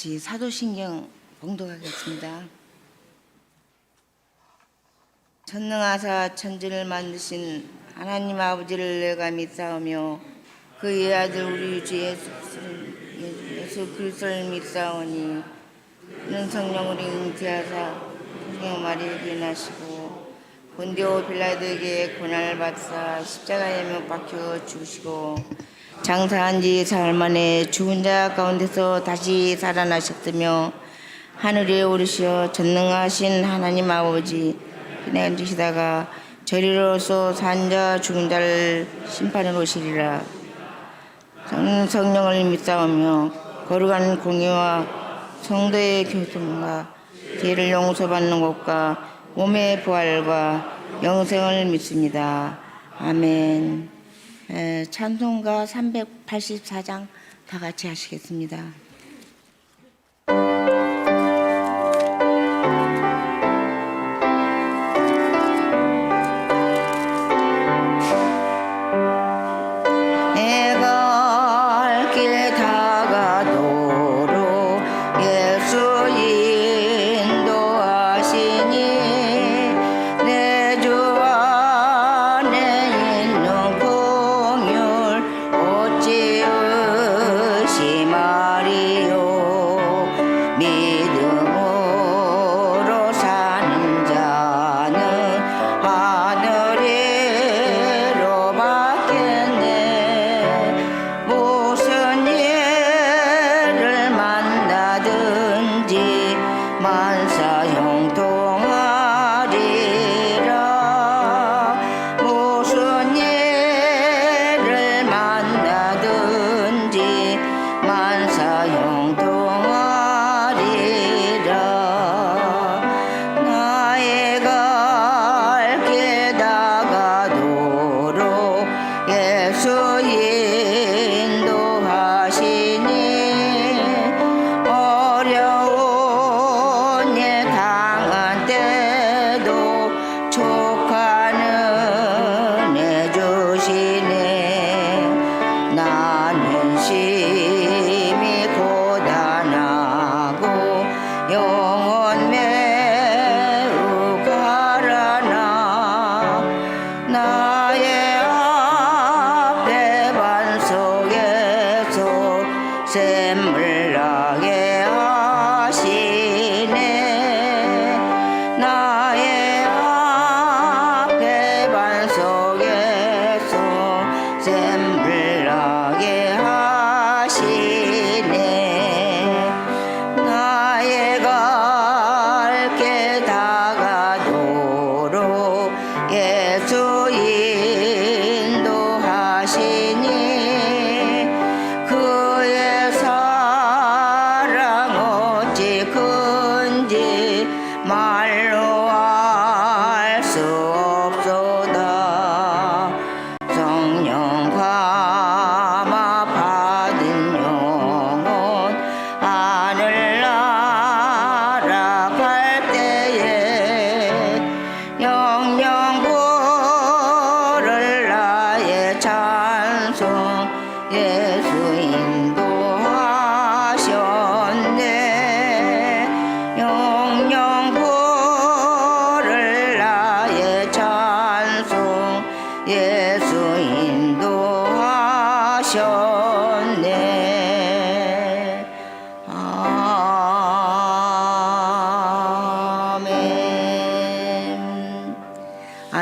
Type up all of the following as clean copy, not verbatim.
같이 사도신경 봉독하겠습니다. 전능하사 천지를 만드신 하나님 아버지를 내가 믿사오며 그의 아들 우리 주 예수 그리스도를 믿사오니 이는 성령으로 잉태하사 성령 마리아에게 나시고 본디오 빌라도에게 고난을 받사 십자가에 못 박혀 죽으시고 장사한 지 사흘 만에 죽은 자 가운데서 다시 살아나셨으며 하늘에 오르시어 전능하신 하나님 아버지 그냥 주시다가 저리로서 산 자 죽은 자를 심판하러 오시리라. 성령을 믿사오며 거룩한 공의와 성도의 교통과 죄를 용서받는 것과 몸의 부활과 영생을 믿습니다. 아멘. 찬송가 384장 다 같이 하시겠습니다.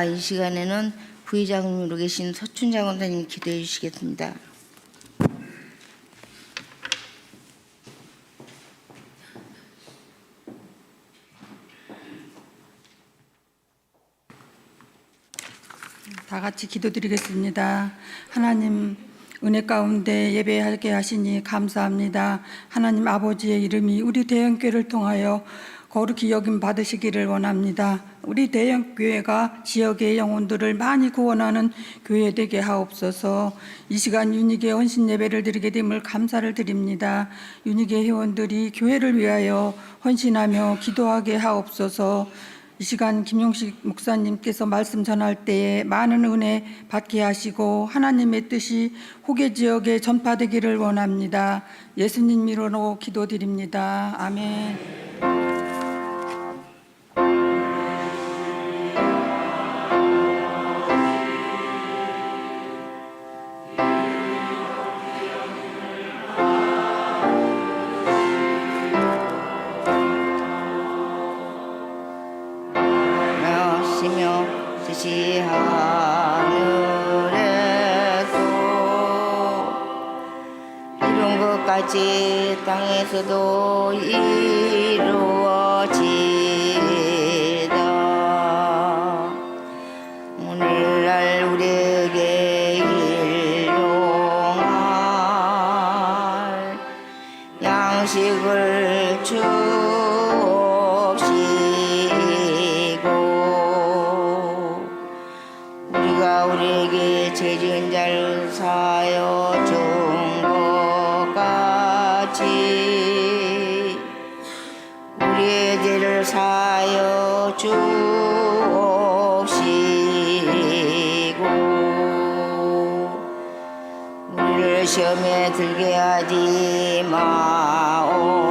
이 시간에는 부의장으로 계신 서춘장 원사님 기도해 주시겠습니다. 다 같이 기도드리겠습니다. 하나님 은혜 가운데 예배하게 하시니 감사합니다. 하나님 아버지의 이름이 우리 대형교회를 통하여 거룩히 여김 받으시기를 원합니다. 우리 대형교회가 지역의 영혼들을 많이 구원하는 교회 되게 하옵소서. 이 시간 윤희계 헌신 예배를 드리게 됨을 감사를 드립니다. 윤희계 회원들이 교회를 위하여 헌신하며 기도하게 하옵소서. 이 시간 김용식 목사님께서 말씀 전할 때에 많은 은혜 받게 하시고 하나님의 뜻이 후계 지역에 전파되기를 원합니다. 예수님 이름으로 기도드립니다. 아멘. 나시며 뜻이 하늘에서 이룬 것까지 땅에서도 이루어지다. 오늘날 우리에게 일용할 양식을 주옵시고 우리가 우리에게 죄 지은 자를 사하여 준 것 같이 우리의 죄를 사하여 주옵시고 우리를 시험에 들게 하지 마옵시고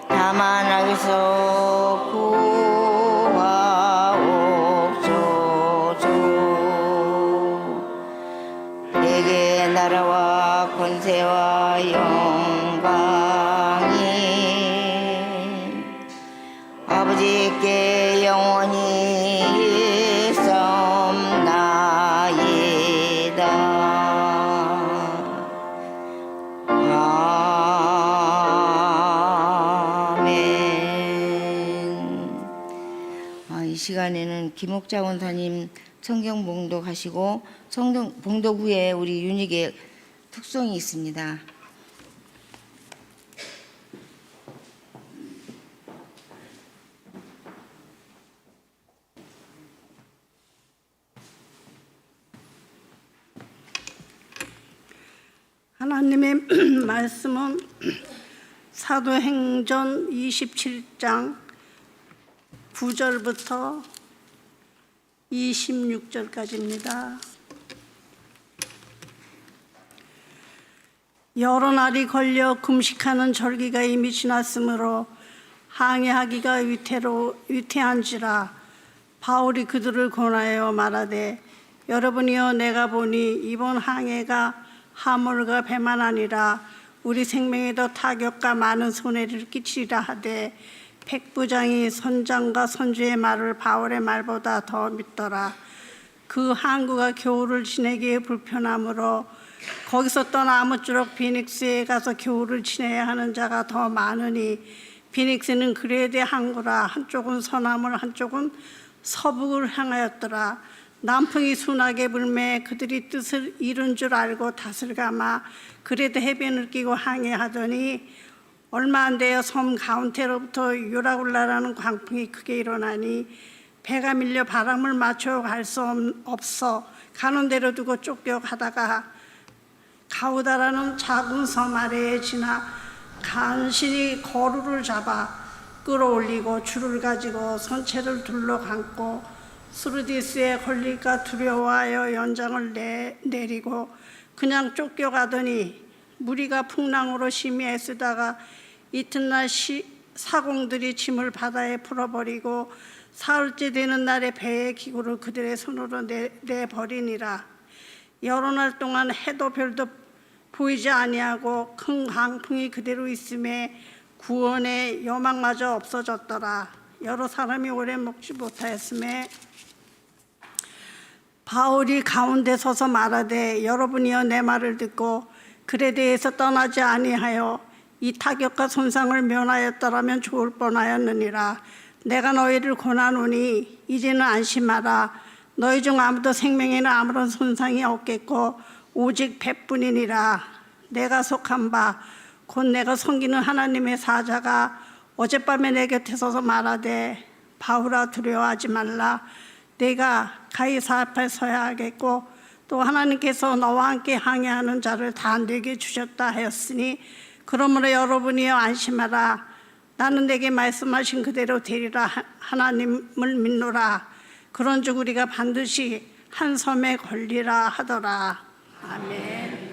다만 악에서 구하옵소서. 내게 나라와 권세와 영광이 아버지께 영원히 있옵나이다. 아멘. 이 시간에는 김옥자 원사님 성경 봉독하시고 성경 봉독 후에 우리 윤익의 특송이 있습니다. 하나님의 말씀은 사도행전 27장 9절부터 26절까지입니다. 여러 날이 걸려 금식하는 절기가 이미 지났으므로 항해하기가 위태한지라 바울이 그들을 권하여 말하되 여러분이여 내가 보니 이번 항해가 화물과 배만 아니라 우리 생명에도 타격과 많은 손해를 끼치리라 하되 백부장이 선장과 선주의 말을 바울의 말보다 더 믿더라. 그 항구가 겨울을 지내기에 불편하므로 거기서 떠나 아무쪼록 비닉스에 가서 겨울을 지내야 하는 자가 더 많으니 비닉스는 그레데 항구라. 한쪽은 서남을 한쪽은 서북을 향하였더라. 남풍이 순하게 불매 그들이 뜻을 이룬 줄 알고 닷을 감아 그레데 해변을 끼고 항해하더니 얼마 안 되어 섬 가운데로부터 유라굴라라는 광풍이 크게 일어나니 배가 밀려 바람을 맞춰 갈 수 없어 가는 대로 두고 쫓겨가다가 가우다라는 작은 섬 아래에 지나 간신히 거루를 잡아 끌어올리고 줄을 가지고 선체를 둘러 감고 수르디스에 걸릴까 두려워하여 연장을 내리고 그냥 쫓겨가더니 무리가 풍랑으로 심히 애쓰다가 이튿날 사공들이 짐을 바다에 풀어버리고 사흘째 되는 날에 배의 기구를 그들의 손으로 내버리니라. 여러 날 동안 해도 별도 보이지 아니하고 큰 강풍이 그대로 있음에 구원의 여망마저 없어졌더라. 여러 사람이 오래 먹지 못하였음에 바울이 가운데 서서 말하되 여러분이여 내 말을 듣고 그레데에서 떠나지 아니하여 이 타격과 손상을 면하였더라면 좋을 뻔하였느니라. 내가 너희를 권하노니 이제는 안심하라. 너희 중 아무도 생명에는 아무런 손상이 없겠고 오직 배뿐이니라. 내가 속한 바 곧 내가 섬기는 하나님의 사자가 어젯밤에 내 곁에 서서 말하되 바울아 두려워하지 말라. 내가 가이사 앞에 서야 하겠고 또 하나님께서 너와 함께 항해하는 자를 다 내게 주셨다 하였으니 그러므로 여러분이여 안심하라. 나는 내게 말씀하신 그대로 되리라 하나님을 믿노라. 그런즉 우리가 반드시 한 섬에 걸리라 하더라. 아멘.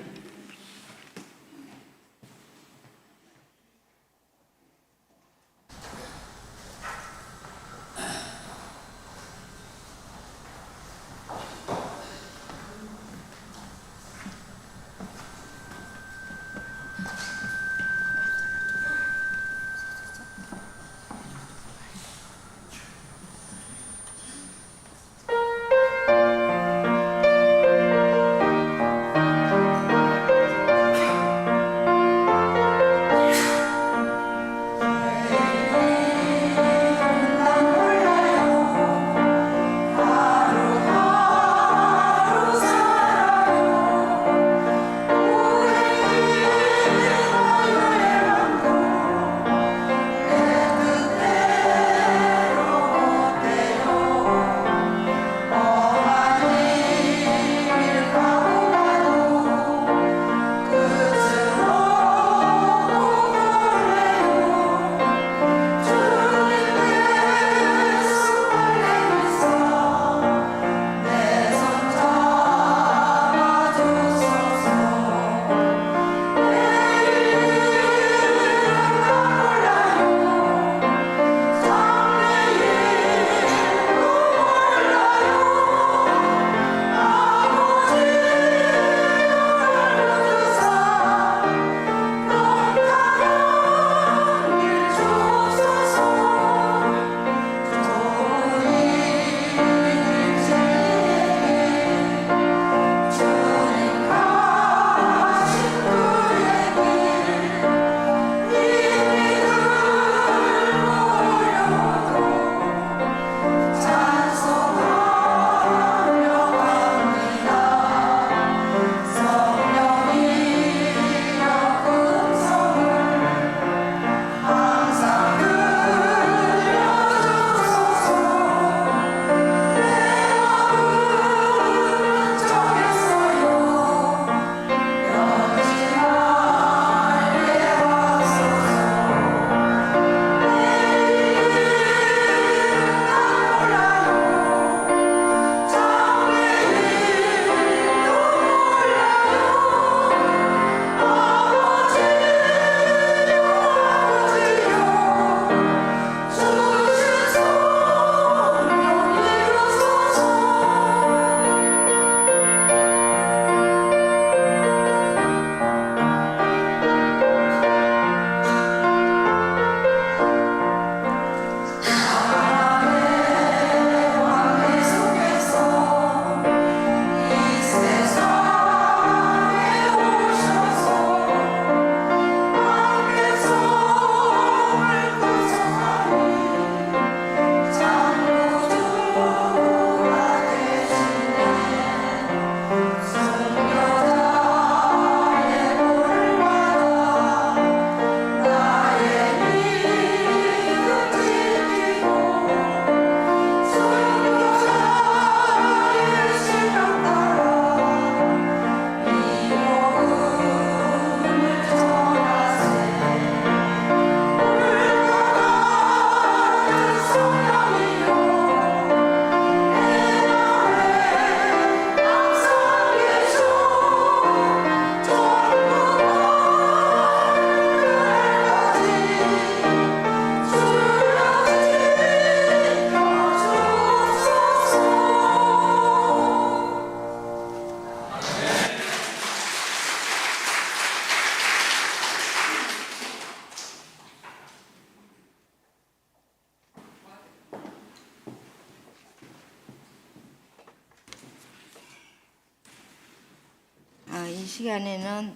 이 시간에는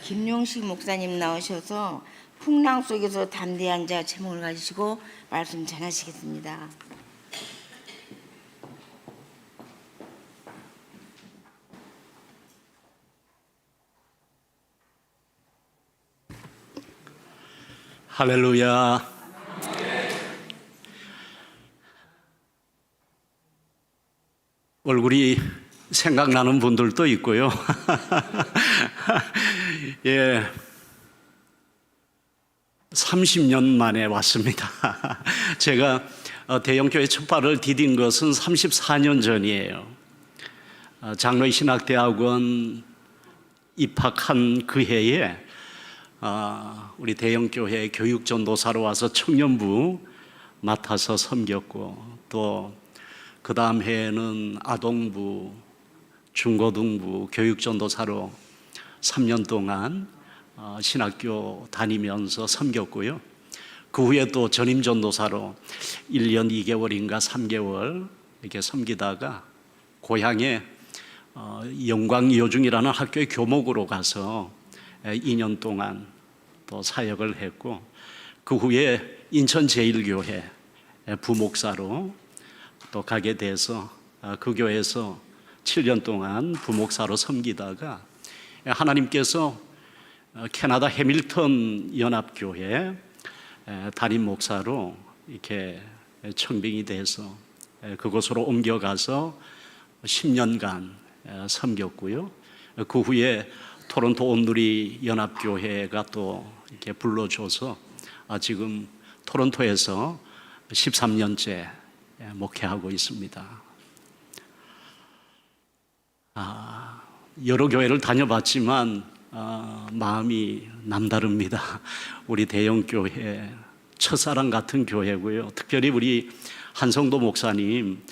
김용식 목사님 나오셔서 풍랑 속에서 담대한 자 제목을 가지시고 말씀 전하시겠습니다. 할렐루야. 얼굴이 생각나는 분들도 있고요. 예. 30년 만에 왔습니다. 제가 대형교회 첫 발을 디딘 것은 34년 전이에요. 장로의 신학대학원 입학한 그 해에 우리 대형교회 교육전도사로 와서 청년부 맡아서 섬겼고, 또 그 다음 해에는 아동부, 중고등부 교육전도사로 3년 동안 신학교 다니면서 섬겼고요. 그 후에 또 전임전도사로 1년 2개월인가 3개월 이렇게 섬기다가 고향에 영광여중이라는 학교의 교목으로 가서 2년 동안 또 사역을 했고, 그 후에 인천제일교회 부목사로 또 가게 돼서 그 교회에서 7년 동안 부목사로 섬기다가 하나님께서 캐나다 해밀턴 연합교회 담임 목사로 이렇게 청빙이 돼서 그곳으로 옮겨가서 10년간 섬겼고요. 그 후에 토론토 온누리 연합교회가 또 이렇게 불러줘서 지금 토론토에서 13년째 목회하고 있습니다. 여러 교회를 다녀봤지만 마음이 남다릅니다. 우리 대형교회 첫사랑 같은 교회고요. 특별히 우리 한성도 목사님,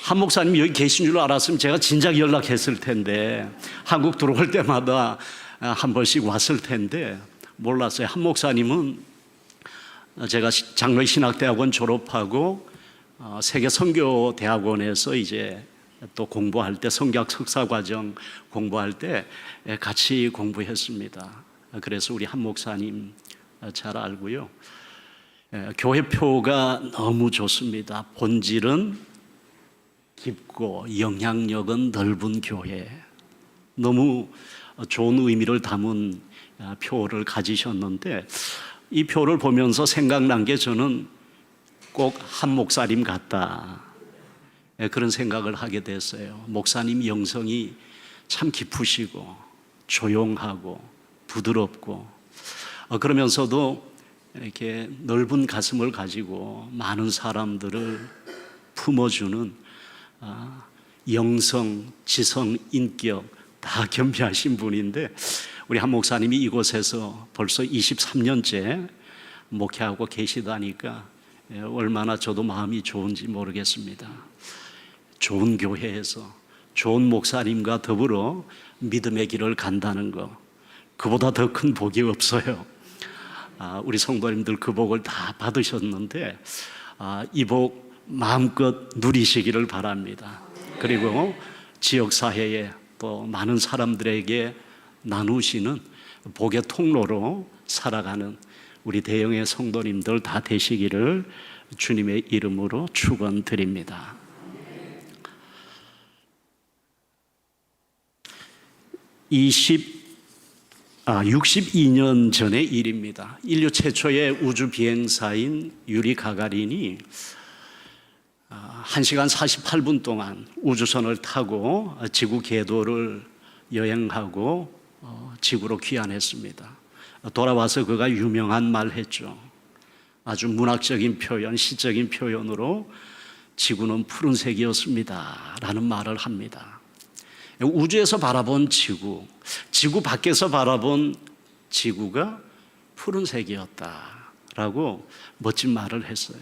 한 목사님 여기 계신 줄 알았으면 제가 진작 연락했을 텐데, 한국 들어올 때마다 한 번씩 왔을 텐데 몰랐어요. 한 목사님은 제가 장로의 신학대학원 졸업하고 세계 선교대학원에서 이제 또 공부할 때, 성경 석사과정 공부할 때 같이 공부했습니다. 그래서 우리 한 목사님 잘 알고요. 교회표가 너무 좋습니다. 본질은 깊고 영향력은 넓은 교회. 너무 좋은 의미를 담은 표를 가지셨는데, 이 표를 보면서 생각난 게 저는 꼭 한 목사님 같다, 그런 생각을 하게 됐어요. 목사님 영성이 참 깊으시고 조용하고 부드럽고, 그러면서도 이렇게 넓은 가슴을 가지고 많은 사람들을 품어주는 영성, 지성, 인격 다 겸비하신 분인데, 우리 한 목사님이 이곳에서 벌써 23년째 목회하고 계시다니까 얼마나 저도 마음이 좋은지 모르겠습니다. 좋은 교회에서 좋은 목사님과 더불어 믿음의 길을 간다는 거, 그보다 더 큰 복이 없어요. 우리 성도님들 그 복을 다 받으셨는데 이 복 마음껏 누리시기를 바랍니다. 그리고 지역사회에 또 많은 사람들에게 나누시는 복의 통로로 살아가는 우리 대형의 성도님들 다 되시기를 주님의 이름으로 축원드립니다. 62년 전의 일입니다. 인류 최초의 우주 비행사인 유리 가가린이 1시간 48분 동안 우주선을 타고 지구 궤도를 여행하고 지구로 귀환했습니다. 돌아와서 그가 유명한 말 했죠. 아주 문학적인 표현, 시적인 표현으로 지구는 푸른색이었습니다 라는 말을 합니다. 우주에서 바라본 지구, 지구 밖에서 바라본 지구가 푸른색이었다라고 멋진 말을 했어요.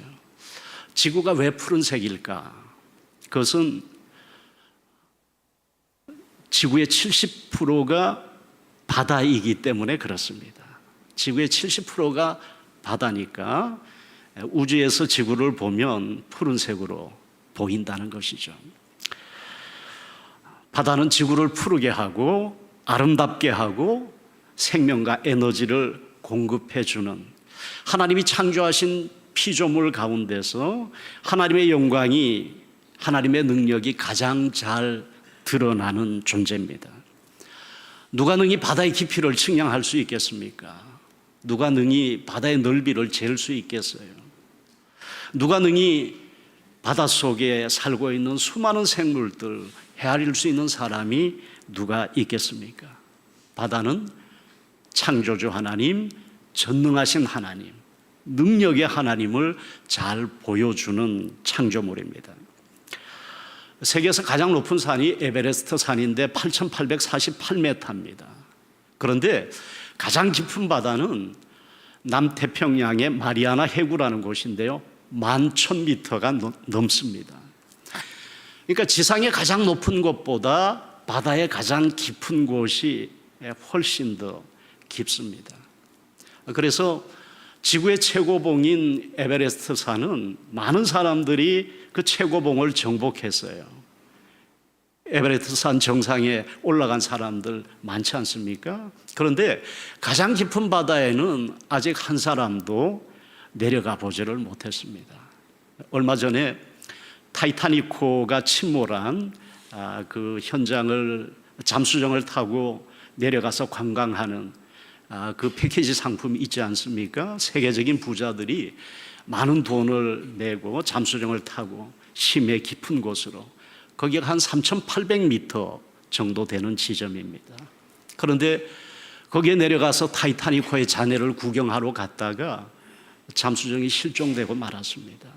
지구가 왜 푸른색일까? 그것은 지구의 70%가 바다이기 때문에 그렇습니다. 지구의 70%가 바다니까 우주에서 지구를 보면 푸른색으로 보인다는 것이죠. 바다는 지구를 푸르게 하고 아름답게 하고 생명과 에너지를 공급해 주는, 하나님이 창조하신 피조물 가운데서 하나님의 영광이, 하나님의 능력이 가장 잘 드러나는 존재입니다. 누가 능히 바다의 깊이를 측량할 수 있겠습니까? 누가 능히 바다의 넓이를 잴 수 있겠어요? 누가 능히 바닷속에 살고 있는 수많은 생물들 헤아릴 수 있는 사람이 누가 있겠습니까? 바다는 창조주 하나님, 전능하신 하나님, 능력의 하나님을 잘 보여주는 창조물입니다. 세계에서 가장 높은 산이 에베레스트 산인데 8,848m입니다. 그런데 가장 깊은 바다는 남태평양의 마리아나 해구라는 곳인데요. 11,000m가 넘습니다. 그러니까 지상의 가장 높은 곳보다 바다의 가장 깊은 곳이 훨씬 더 깊습니다. 그래서 지구의 최고봉인 에베레스트 산은 많은 사람들이 그 최고봉을 정복했어요. 에베레스트 산 정상에 올라간 사람들 많지 않습니까? 그런데 가장 깊은 바다에는 아직 한 사람도 내려가 보지를 못했습니다. 얼마 전에 타이타닉호가 침몰한 그 현장을 잠수정을 타고 내려가서 관광하는 그 패키지 상품이 있지 않습니까? 세계적인 부자들이 많은 돈을 내고 잠수정을 타고 심해 깊은 곳으로, 거기가 한 3,800m 정도 되는 지점입니다. 그런데 거기에 내려가서 타이타닉호의 잔해를 구경하러 갔다가 잠수정이 실종되고 말았습니다.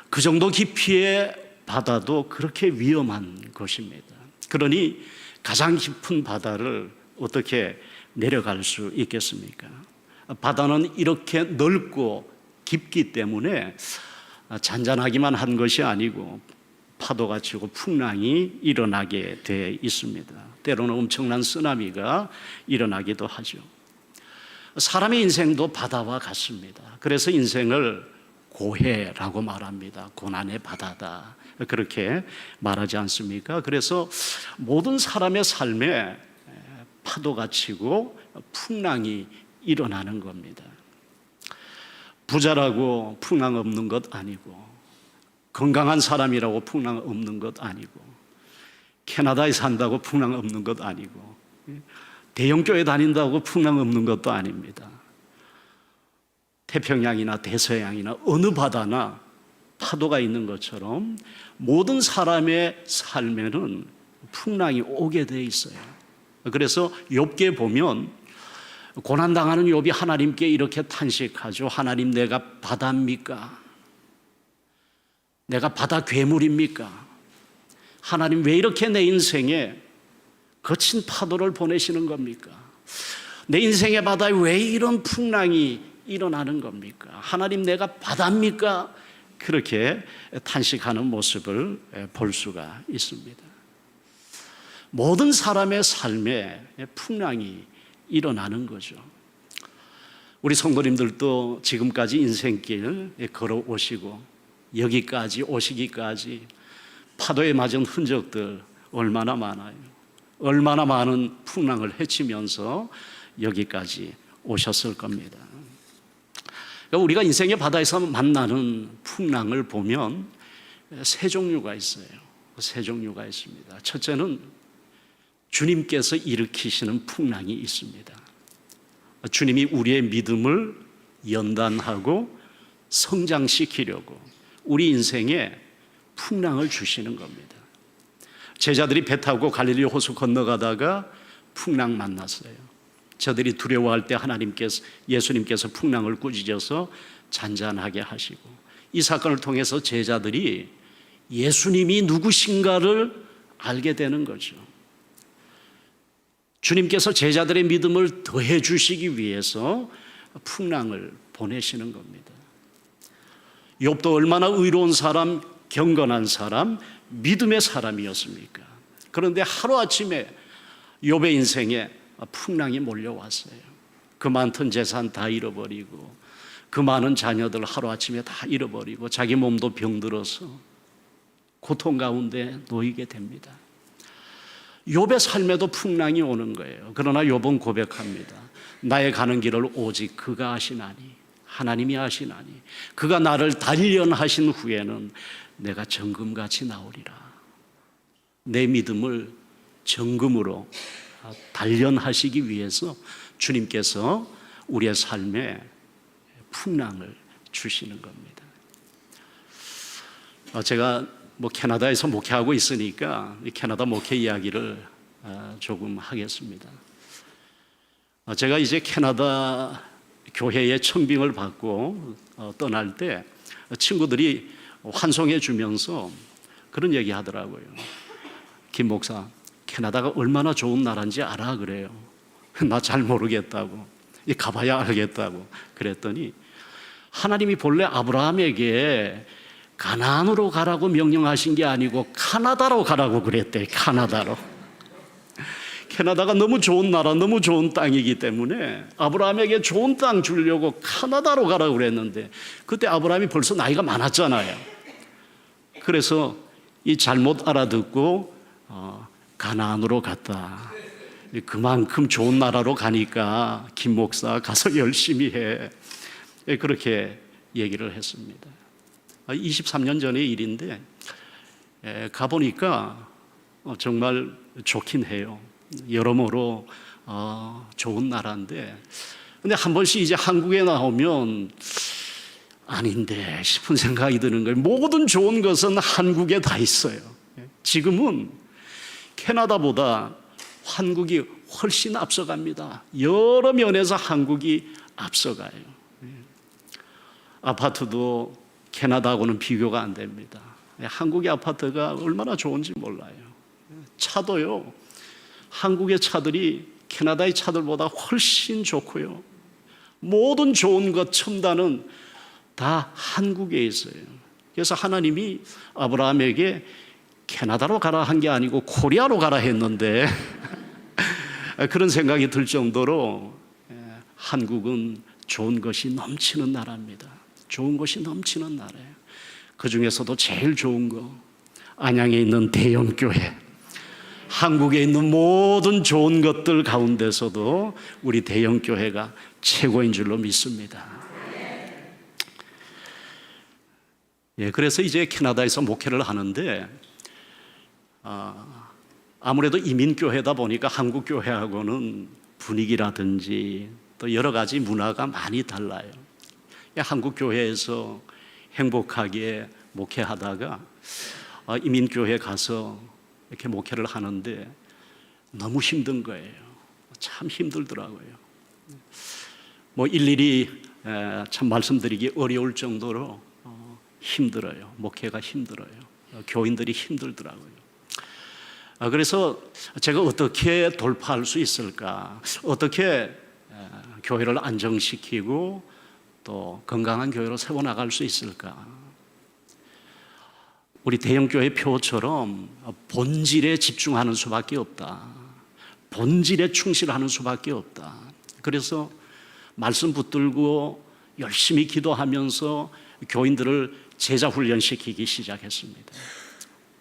그 정도 깊이의 바다도 그렇게 위험한 것입니다. 그러니 가장 깊은 바다를 어떻게 내려갈 수 있겠습니까? 바다는 이렇게 넓고 깊기 때문에 잔잔하기만 한 것이 아니고 파도가 치고 풍랑이 일어나게 돼 있습니다. 때로는 엄청난 쓰나미가 일어나기도 하죠. 사람의 인생도 바다와 같습니다. 그래서 인생을 고해라고 말합니다. 고난의 바다다, 그렇게 말하지 않습니까? 그래서 모든 사람의 삶에 파도가 치고 풍랑이 일어나는 겁니다. 부자라고 풍랑 없는 것 아니고, 건강한 사람이라고 풍랑 없는 것 아니고, 캐나다에 산다고 풍랑 없는 것 아니고, 대형교회 다닌다고 풍랑 없는 것도 아닙니다. 태평양이나 대서양이나 어느 바다나 파도가 있는 것처럼 모든 사람의 삶에는 풍랑이 오게 돼 있어요. 그래서 욥기에 보면 고난당하는 욥이 하나님께 이렇게 탄식하죠. 하나님, 내가 바다입니까? 내가 바다 괴물입니까? 하나님, 왜 이렇게 내 인생에 거친 파도를 보내시는 겁니까? 내 인생의 바다에 왜 이런 풍랑이 일어나는 겁니까? 하나님, 내가 바다입니까? 그렇게 탄식하는 모습을 볼 수가 있습니다. 모든 사람의 삶에 풍랑이 일어나는 거죠. 우리 성도님들도 지금까지 인생길 걸어오시고 여기까지 오시기까지 파도에 맞은 흔적들 얼마나 많아요. 얼마나 많은 풍랑을 헤치면서 여기까지 오셨을 겁니다. 그러니까 우리가 인생의 바다에서 만나는 풍랑을 보면 세 종류가 있어요. 세 종류가 있습니다. 첫째는 주님께서 일으키시는 풍랑이 있습니다. 주님이 우리의 믿음을 연단하고 성장시키려고 우리 인생에 풍랑을 주시는 겁니다. 제자들이 배 타고 갈릴리 호수 건너가다가 풍랑 만났어요. 저들이 두려워할 때 예수님께서 풍랑을 꾸짖어서 잔잔하게 하시고, 이 사건을 통해서 제자들이 예수님이 누구신가를 알게 되는 거죠. 주님께서 제자들의 믿음을 더해 주시기 위해서 풍랑을 보내시는 겁니다. 욥도 얼마나 의로운 사람, 경건한 사람, 믿음의 사람이었습니까? 그런데 하루아침에 욥의 인생에 풍랑이 몰려왔어요. 그 많던 재산 다 잃어버리고, 그 많은 자녀들 하루아침에 다 잃어버리고, 자기 몸도 병들어서 고통 가운데 놓이게 됩니다. 욥의 삶에도 풍랑이 오는 거예요. 그러나 욥은 고백합니다. 나의 가는 길을 오직 그가 아시나니, 하나님이 아시나니, 그가 나를 단련하신 후에는 내가 정금같이 나오리라. 내 믿음을 정금으로 단련하시기 위해서 주님께서 우리의 삶에 풍랑을 주시는 겁니다. 제가 캐나다에서 목회하고 있으니까 캐나다 목회 이야기를 조금 하겠습니다. 제가 이제 캐나다 교회의 청빙을 받고 떠날 때 친구들이 환송해 주면서 그런 얘기 하더라고요. 김 목사, 캐나다가 얼마나 좋은 나라인지 알아? 그래요. 나 잘 모르겠다고. 가봐야 알겠다고. 그랬더니 하나님이 본래 아브라함에게 가나안으로 가라고 명령하신 게 아니고 카나다로 가라고 그랬대. 카나다로. 캐나다가 너무 좋은 나라, 너무 좋은 땅이기 때문에 아브라함에게 좋은 땅 주려고 카나다로 가라고 그랬는데 그때 아브라함이 벌써 나이가 많았잖아요. 그래서 이 잘못 알아듣고 가나안으로 갔다. 그만큼 좋은 나라로 가니까 김 목사 가서 열심히 해. 그렇게 얘기를 했습니다. 23년 전의 일인데 가보니까 정말 좋긴 해요. 여러모로 좋은 나라인데 근데 한 번씩 이제 한국에 나오면 아닌데 싶은 생각이 드는 거예요. 모든 좋은 것은 한국에 다 있어요. 지금은 캐나다보다 한국이 훨씬 앞서갑니다. 여러 면에서 한국이 앞서가요. 아파트도 캐나다하고는 비교가 안 됩니다. 한국의 아파트가 얼마나 좋은지 몰라요. 차도요, 한국의 차들이 캐나다의 차들보다 훨씬 좋고요. 모든 좋은 것 첨단은 다 한국에 있어요. 그래서 하나님이 아브라함에게 캐나다로 가라 한 게 아니고 코리아로 가라 했는데 그런 생각이 들 정도로 한국은 좋은 것이 넘치는 나라입니다. 좋은 것이 넘치는 나라예요. 그 중에서도 제일 좋은 거 안양에 있는 대형교회, 한국에 있는 모든 좋은 것들 가운데서도 우리 대형교회가 최고인 줄로 믿습니다. 그래서 이제 캐나다에서 목회를 하는데 아무래도 이민교회다 보니까 한국교회하고는 분위기라든지 또 여러 가지 문화가 많이 달라요. 한국교회에서 행복하게 목회하다가 이민교회 가서 이렇게 목회를 하는데 너무 힘든 거예요. 참 힘들더라고요. 뭐 일일이 참 말씀드리기 어려울 정도로 힘들어요. 목회가 힘들어요. 교인들이 힘들더라고요. 그래서 제가 어떻게 돌파할 수 있을까? 어떻게 교회를 안정시키고 또 건강한 교회로 세워나갈 수 있을까? 우리 대형교회 표처럼 본질에 집중하는 수밖에 없다. 본질에 충실하는 수밖에 없다. 그래서 말씀 붙들고 열심히 기도하면서 교인들을 제자 훈련시키기 시작했습니다.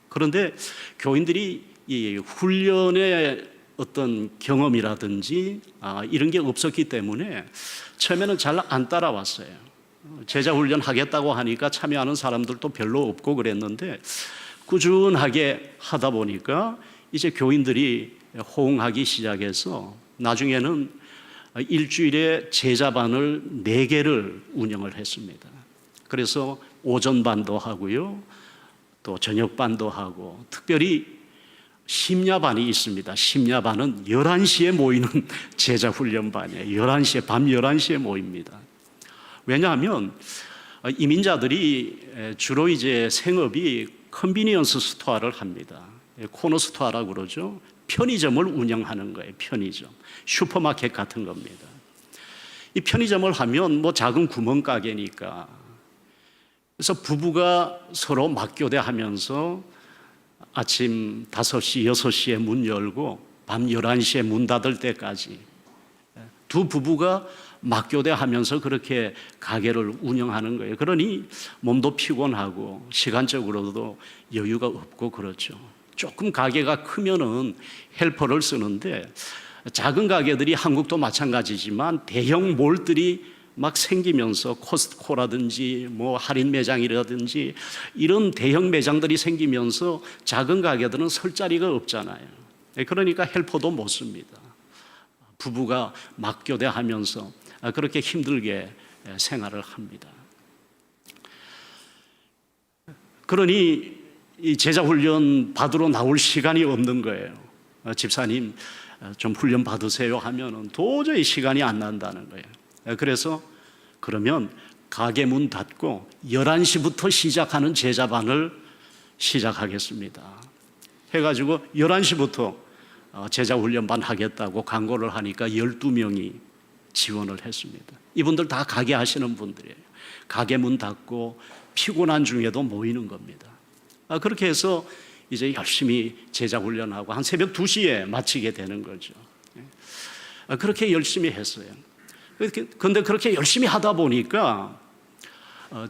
그런데 교인들이 이 훈련의 어떤 경험이라든지 이런 게 없었기 때문에 처음에는 잘 안 따라왔어요. 제자 훈련 하겠다고 하니까 참여하는 사람들도 별로 없고 그랬는데 꾸준하게 하다 보니까 이제 교인들이 호응하기 시작해서 나중에는 일주일에 제자반을 4개를 운영을 했습니다. 그래서 오전반도 하고요, 또 저녁반도 하고, 특별히 심야반이 있습니다. 심야반은 11시에 모이는 제자훈련반이에요. 11시에, 밤 11시에 모입니다. 왜냐하면 이민자들이 주로 이제 생업이 컨비니언스 스토어를 합니다. 코너 스토어라고 그러죠. 편의점을 운영하는 거예요. 편의점, 슈퍼마켓 같은 겁니다. 이 편의점을 하면 뭐 작은 구멍가게니까, 그래서 부부가 서로 맞교대하면서 아침 5시, 6시에 문 열고 밤 11시에 문 닫을 때까지 두 부부가 맞교대하면서 그렇게 가게를 운영하는 거예요. 그러니 몸도 피곤하고 시간적으로도 여유가 없고 그렇죠. 조금 가게가 크면은 헬퍼를 쓰는데 작은 가게들이 한국도 마찬가지지만 대형 몰들이 막 생기면서 코스트코라든지 뭐 할인 매장이라든지 이런 대형 매장들이 생기면서 작은 가게들은 설 자리가 없잖아요. 그러니까 헬퍼도 못 씁니다. 부부가 맞교대하면서 그렇게 힘들게 생활을 합니다. 그러니 이 제자훈련 받으러 나올 시간이 없는 거예요. 집사님 좀 훈련 받으세요 하면은 도저히 시간이 안 난다는 거예요. 그래서 그러면 가게 문 닫고 11시부터 시작하는 제자반을 시작하겠습니다. 해가지고 11시부터 제자훈련반 하겠다고 광고를 하니까 12명이 지원을 했습니다. 이분들 다 가게 하시는 분들이에요. 가게 문 닫고 피곤한 중에도 모이는 겁니다. 그렇게 해서 이제 열심히 제자훈련하고 한 새벽 2시에 마치게 되는 거죠. 그렇게 열심히 했어요. 그런데 그렇게 열심히 하다 보니까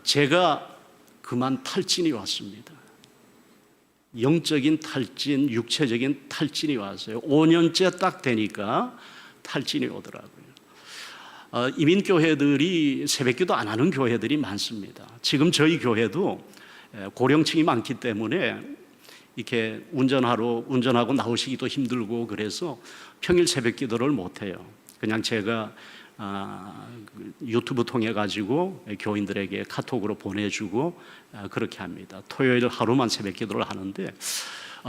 제가 그만 탈진이 왔습니다. 영적인 탈진, 육체적인 탈진이 왔어요. 5년째 딱 되니까 탈진이 오더라고요. 이민교회들이 새벽기도 안 하는 교회들이 많습니다. 지금 저희 교회도 고령층이 많기 때문에 이렇게 운전하고 나오시기도 힘들고 그래서 평일 새벽기도를 못 해요. 그냥 제가 유튜브 통해 가지고 교인들에게 카톡으로 보내주고 그렇게 합니다. 토요일 하루만 새벽기도를 하는데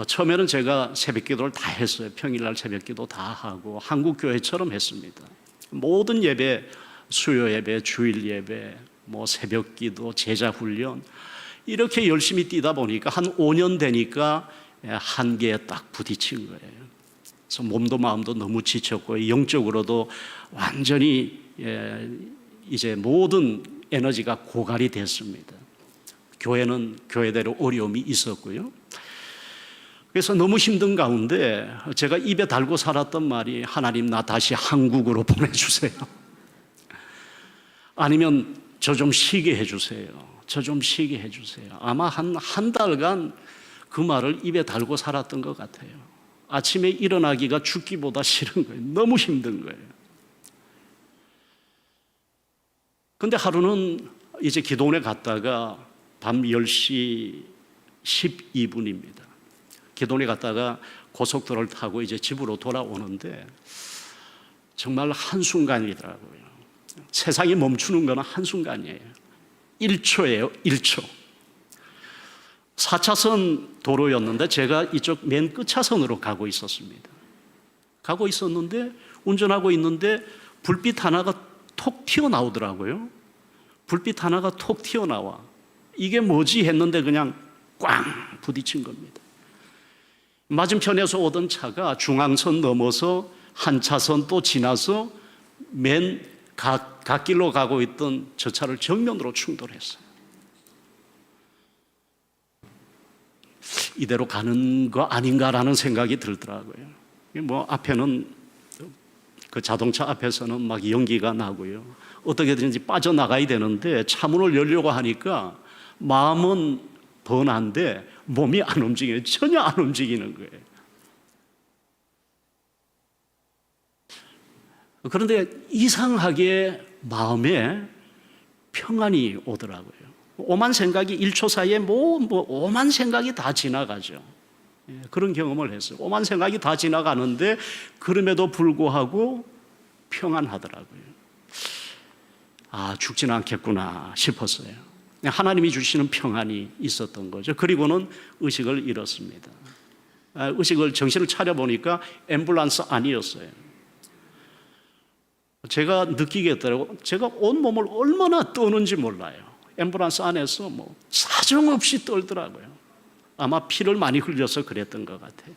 처음에는 제가 새벽기도를 다 했어요. 평일날 새벽기도 다 하고 한국 교회처럼 했습니다. 모든 예배, 수요 예배, 주일 예배, 뭐 새벽기도, 제자훈련 이렇게 열심히 뛰다 보니까 한 5년 되니까 한계에 딱 부딪힌 거예요. 그래서 몸도 마음도 너무 지쳤고 영적으로도 완전히 이제 모든 에너지가 고갈이 됐습니다. 교회는 교회대로 어려움이 있었고요. 그래서 너무 힘든 가운데 제가 입에 달고 살았던 말이 하나님 나 다시 한국으로 보내주세요. 아니면 저 좀 쉬게 해주세요. 저 좀 쉬게 해주세요. 아마 한 달간 그 말을 입에 달고 살았던 것 같아요. 아침에 일어나기가 죽기보다 싫은 거예요. 너무 힘든 거예요. 근데 하루는 이제 기도원에 갔다가 밤 10시 12분입니다. 기도원에 갔다가 고속도로를 타고 이제 집으로 돌아오는데 정말 한순간이더라고요. 세상이 멈추는 건 한순간이에요. 1초예요, 1초. 4차선 도로였는데 제가 이쪽 맨 끝차선으로 가고 있었습니다. 가고 있었는데 운전하고 있는데 불빛 하나가 톡 튀어나오더라고요. 불빛 하나가 톡 튀어나와. 이게 뭐지 했는데 그냥 꽝 부딪힌 겁니다. 맞은편에서 오던 차가 중앙선 넘어서 한 차선 또 지나서 맨 갓길로 가고 있던 저 차를 정면으로 충돌했어요. 이대로 가는 거 아닌가라는 생각이 들더라고요. 뭐 앞에는 그 자동차 앞에서는 막 연기가 나고요. 어떻게든지 빠져나가야 되는데 차문을 열려고 하니까 마음은 번한데 몸이 안 움직여요. 전혀 안 움직이는 거예요. 그런데 이상하게 마음에 평안이 오더라고요. 오만 생각이 1초 사이에 오만 생각이 다 지나가죠. 그런 경험을 했어요. 오만 생각이 다 지나가는데 그럼에도 불구하고 평안하더라고요. 아, 죽지는 않겠구나 싶었어요. 하나님이 주시는 평안이 있었던 거죠. 그리고는 의식을 잃었습니다. 정신을 차려보니까 앰뷸런스 안이었어요. 제가 느끼겠더라고요. 제가 온몸을 얼마나 떠는지 몰라요. 앰뷸런스 안에서 뭐 사정없이 떨더라고요. 아마 피를 많이 흘려서 그랬던 것 같아요.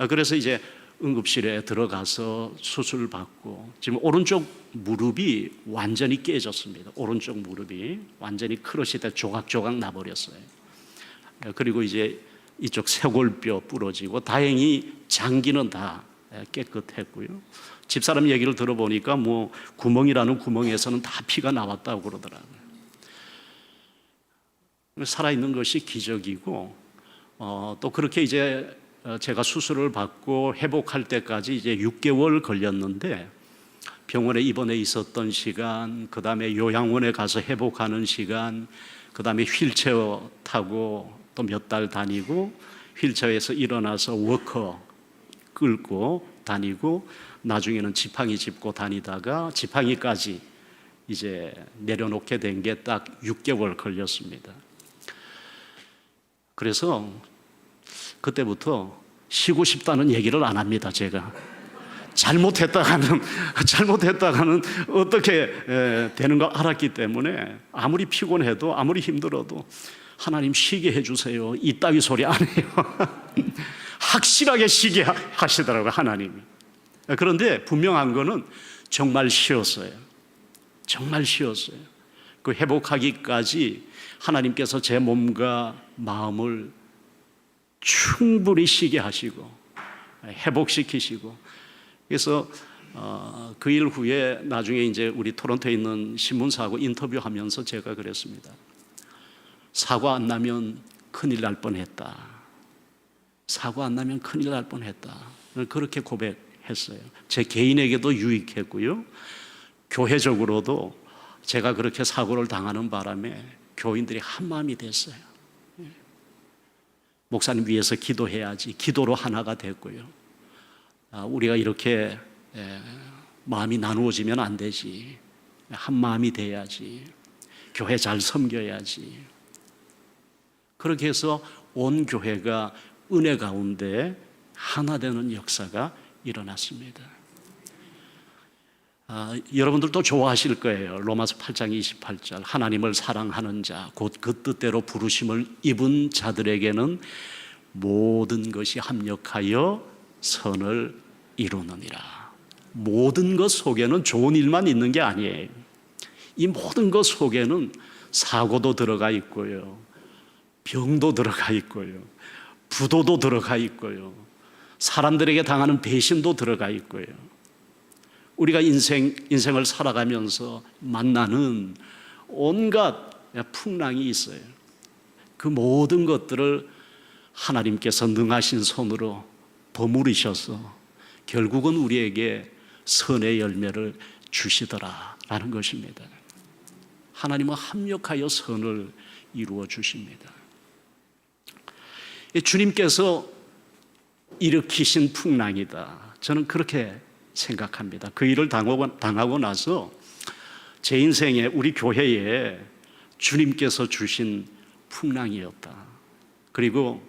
그래서 이제 응급실에 들어가서 수술을 받고 지금 오른쪽 무릎이 완전히 깨졌습니다. 오른쪽 무릎이 완전히 크러시 돼 조각조각 나버렸어요. 그리고 이제 이쪽 쇄골뼈 부러지고 다행히 장기는 다 깨끗했고요. 집사람 얘기를 들어보니까 뭐 구멍이라는 구멍에서는 다 피가 나왔다고 그러더라고요. 살아있는 것이 기적이고 또 그렇게 이제 제가 수술을 받고 회복할 때까지 이제 6개월 걸렸는데 병원에 입원해 있었던 시간, 그 다음에 요양원에 가서 회복하는 시간, 그 다음에 휠체어 타고 또 몇 달 다니고 휠체어에서 일어나서 워커 끌고 다니고 나중에는 지팡이 짚고 다니다가 지팡이까지 이제 내려놓게 된 게 딱 6개월 걸렸습니다. 그래서 그때부터 쉬고 싶다는 얘기를 안 합니다. 제가 잘못했다가는 어떻게 되는 거 알았기 때문에 아무리 피곤해도 아무리 힘들어도 하나님 쉬게 해주세요, 이따위 소리 안 해요. 확실하게 쉬게 하시더라고요, 하나님이. 그런데 분명한 거는 정말 쉬었어요. 정말 쉬었어요. 그 회복하기까지 하나님께서 제 몸과 마음을 충분히 쉬게 하시고 회복시키시고, 그래서 그 일 후에 나중에 이제 우리 토론토에 있는 신문사하고 인터뷰하면서 제가 그랬습니다. 사고 안 나면 큰일 날 뻔했다. 사고 안 나면 큰일 날 뻔했다. 그렇게 고백했어요. 제 개인에게도 유익했고요, 교회적으로도 제가 그렇게 사고를 당하는 바람에 교인들이 한 마음이 됐어요. 목사님 위해서 기도해야지, 기도로 하나가 됐고요. 우리가 이렇게 마음이 나누어지면 안 되지, 한 마음이 돼야지, 교회 잘 섬겨야지. 그렇게 해서 온 교회가 은혜 가운데 하나 되는 역사가 일어났습니다. 여러분들도 좋아하실 거예요. 로마서 8장 28절, 하나님을 사랑하는 자 곧 그 뜻대로 부르심을 입은 자들에게는 모든 것이 합력하여 선을 이루느니라. 모든 것 속에는 좋은 일만 있는 게 아니에요. 이 모든 것 속에는 사고도 들어가 있고요, 병도 들어가 있고요, 부도도 들어가 있고요, 사람들에게 당하는 배신도 들어가 있고요. 우리가 인생을 살아가면서 만나는 온갖 풍랑이 있어요. 그 모든 것들을 하나님께서 능하신 손으로 버무리셔서 결국은 우리에게 선의 열매를 주시더라라는 것입니다. 하나님은 합력하여 선을 이루어 주십니다. 주님께서 일으키신 풍랑이다, 저는 그렇게 생각합니다. 그 일을 당하고 나서 제 인생에, 우리 교회에 주님께서 주신 풍랑이었다. 그리고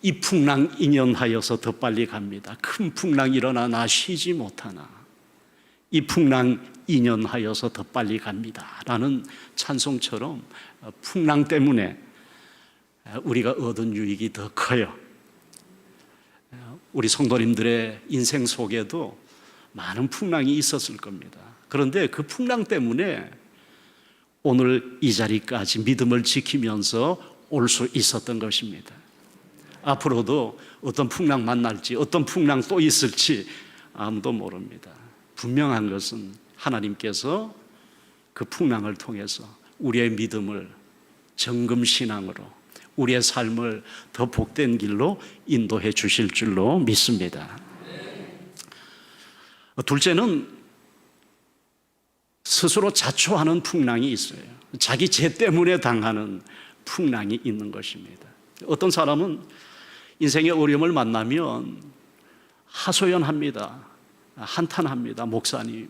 이 풍랑 인연하여서 더 빨리 갑니다. 큰 풍랑 일어나 나 쉬지 못하나, 이 풍랑 인연하여서 더 빨리 갑니다 라는 찬송처럼 풍랑 때문에 우리가 얻은 유익이 더 커요. 우리 성도님들의 인생 속에도 많은 풍랑이 있었을 겁니다. 그런데 그 풍랑 때문에 오늘 이 자리까지 믿음을 지키면서 올 수 있었던 것입니다. 앞으로도 어떤 풍랑 만날지, 어떤 풍랑 또 있을지 아무도 모릅니다. 분명한 것은 하나님께서 그 풍랑을 통해서 우리의 믿음을 정금신앙으로, 우리의 삶을 더 복된 길로 인도해 주실 줄로 믿습니다. 둘째는 스스로 자초하는 풍랑이 있어요. 자기 죄 때문에 당하는 풍랑이 있는 것입니다. 어떤 사람은 인생의 어려움을 만나면 하소연합니다. 한탄합니다. 목사님,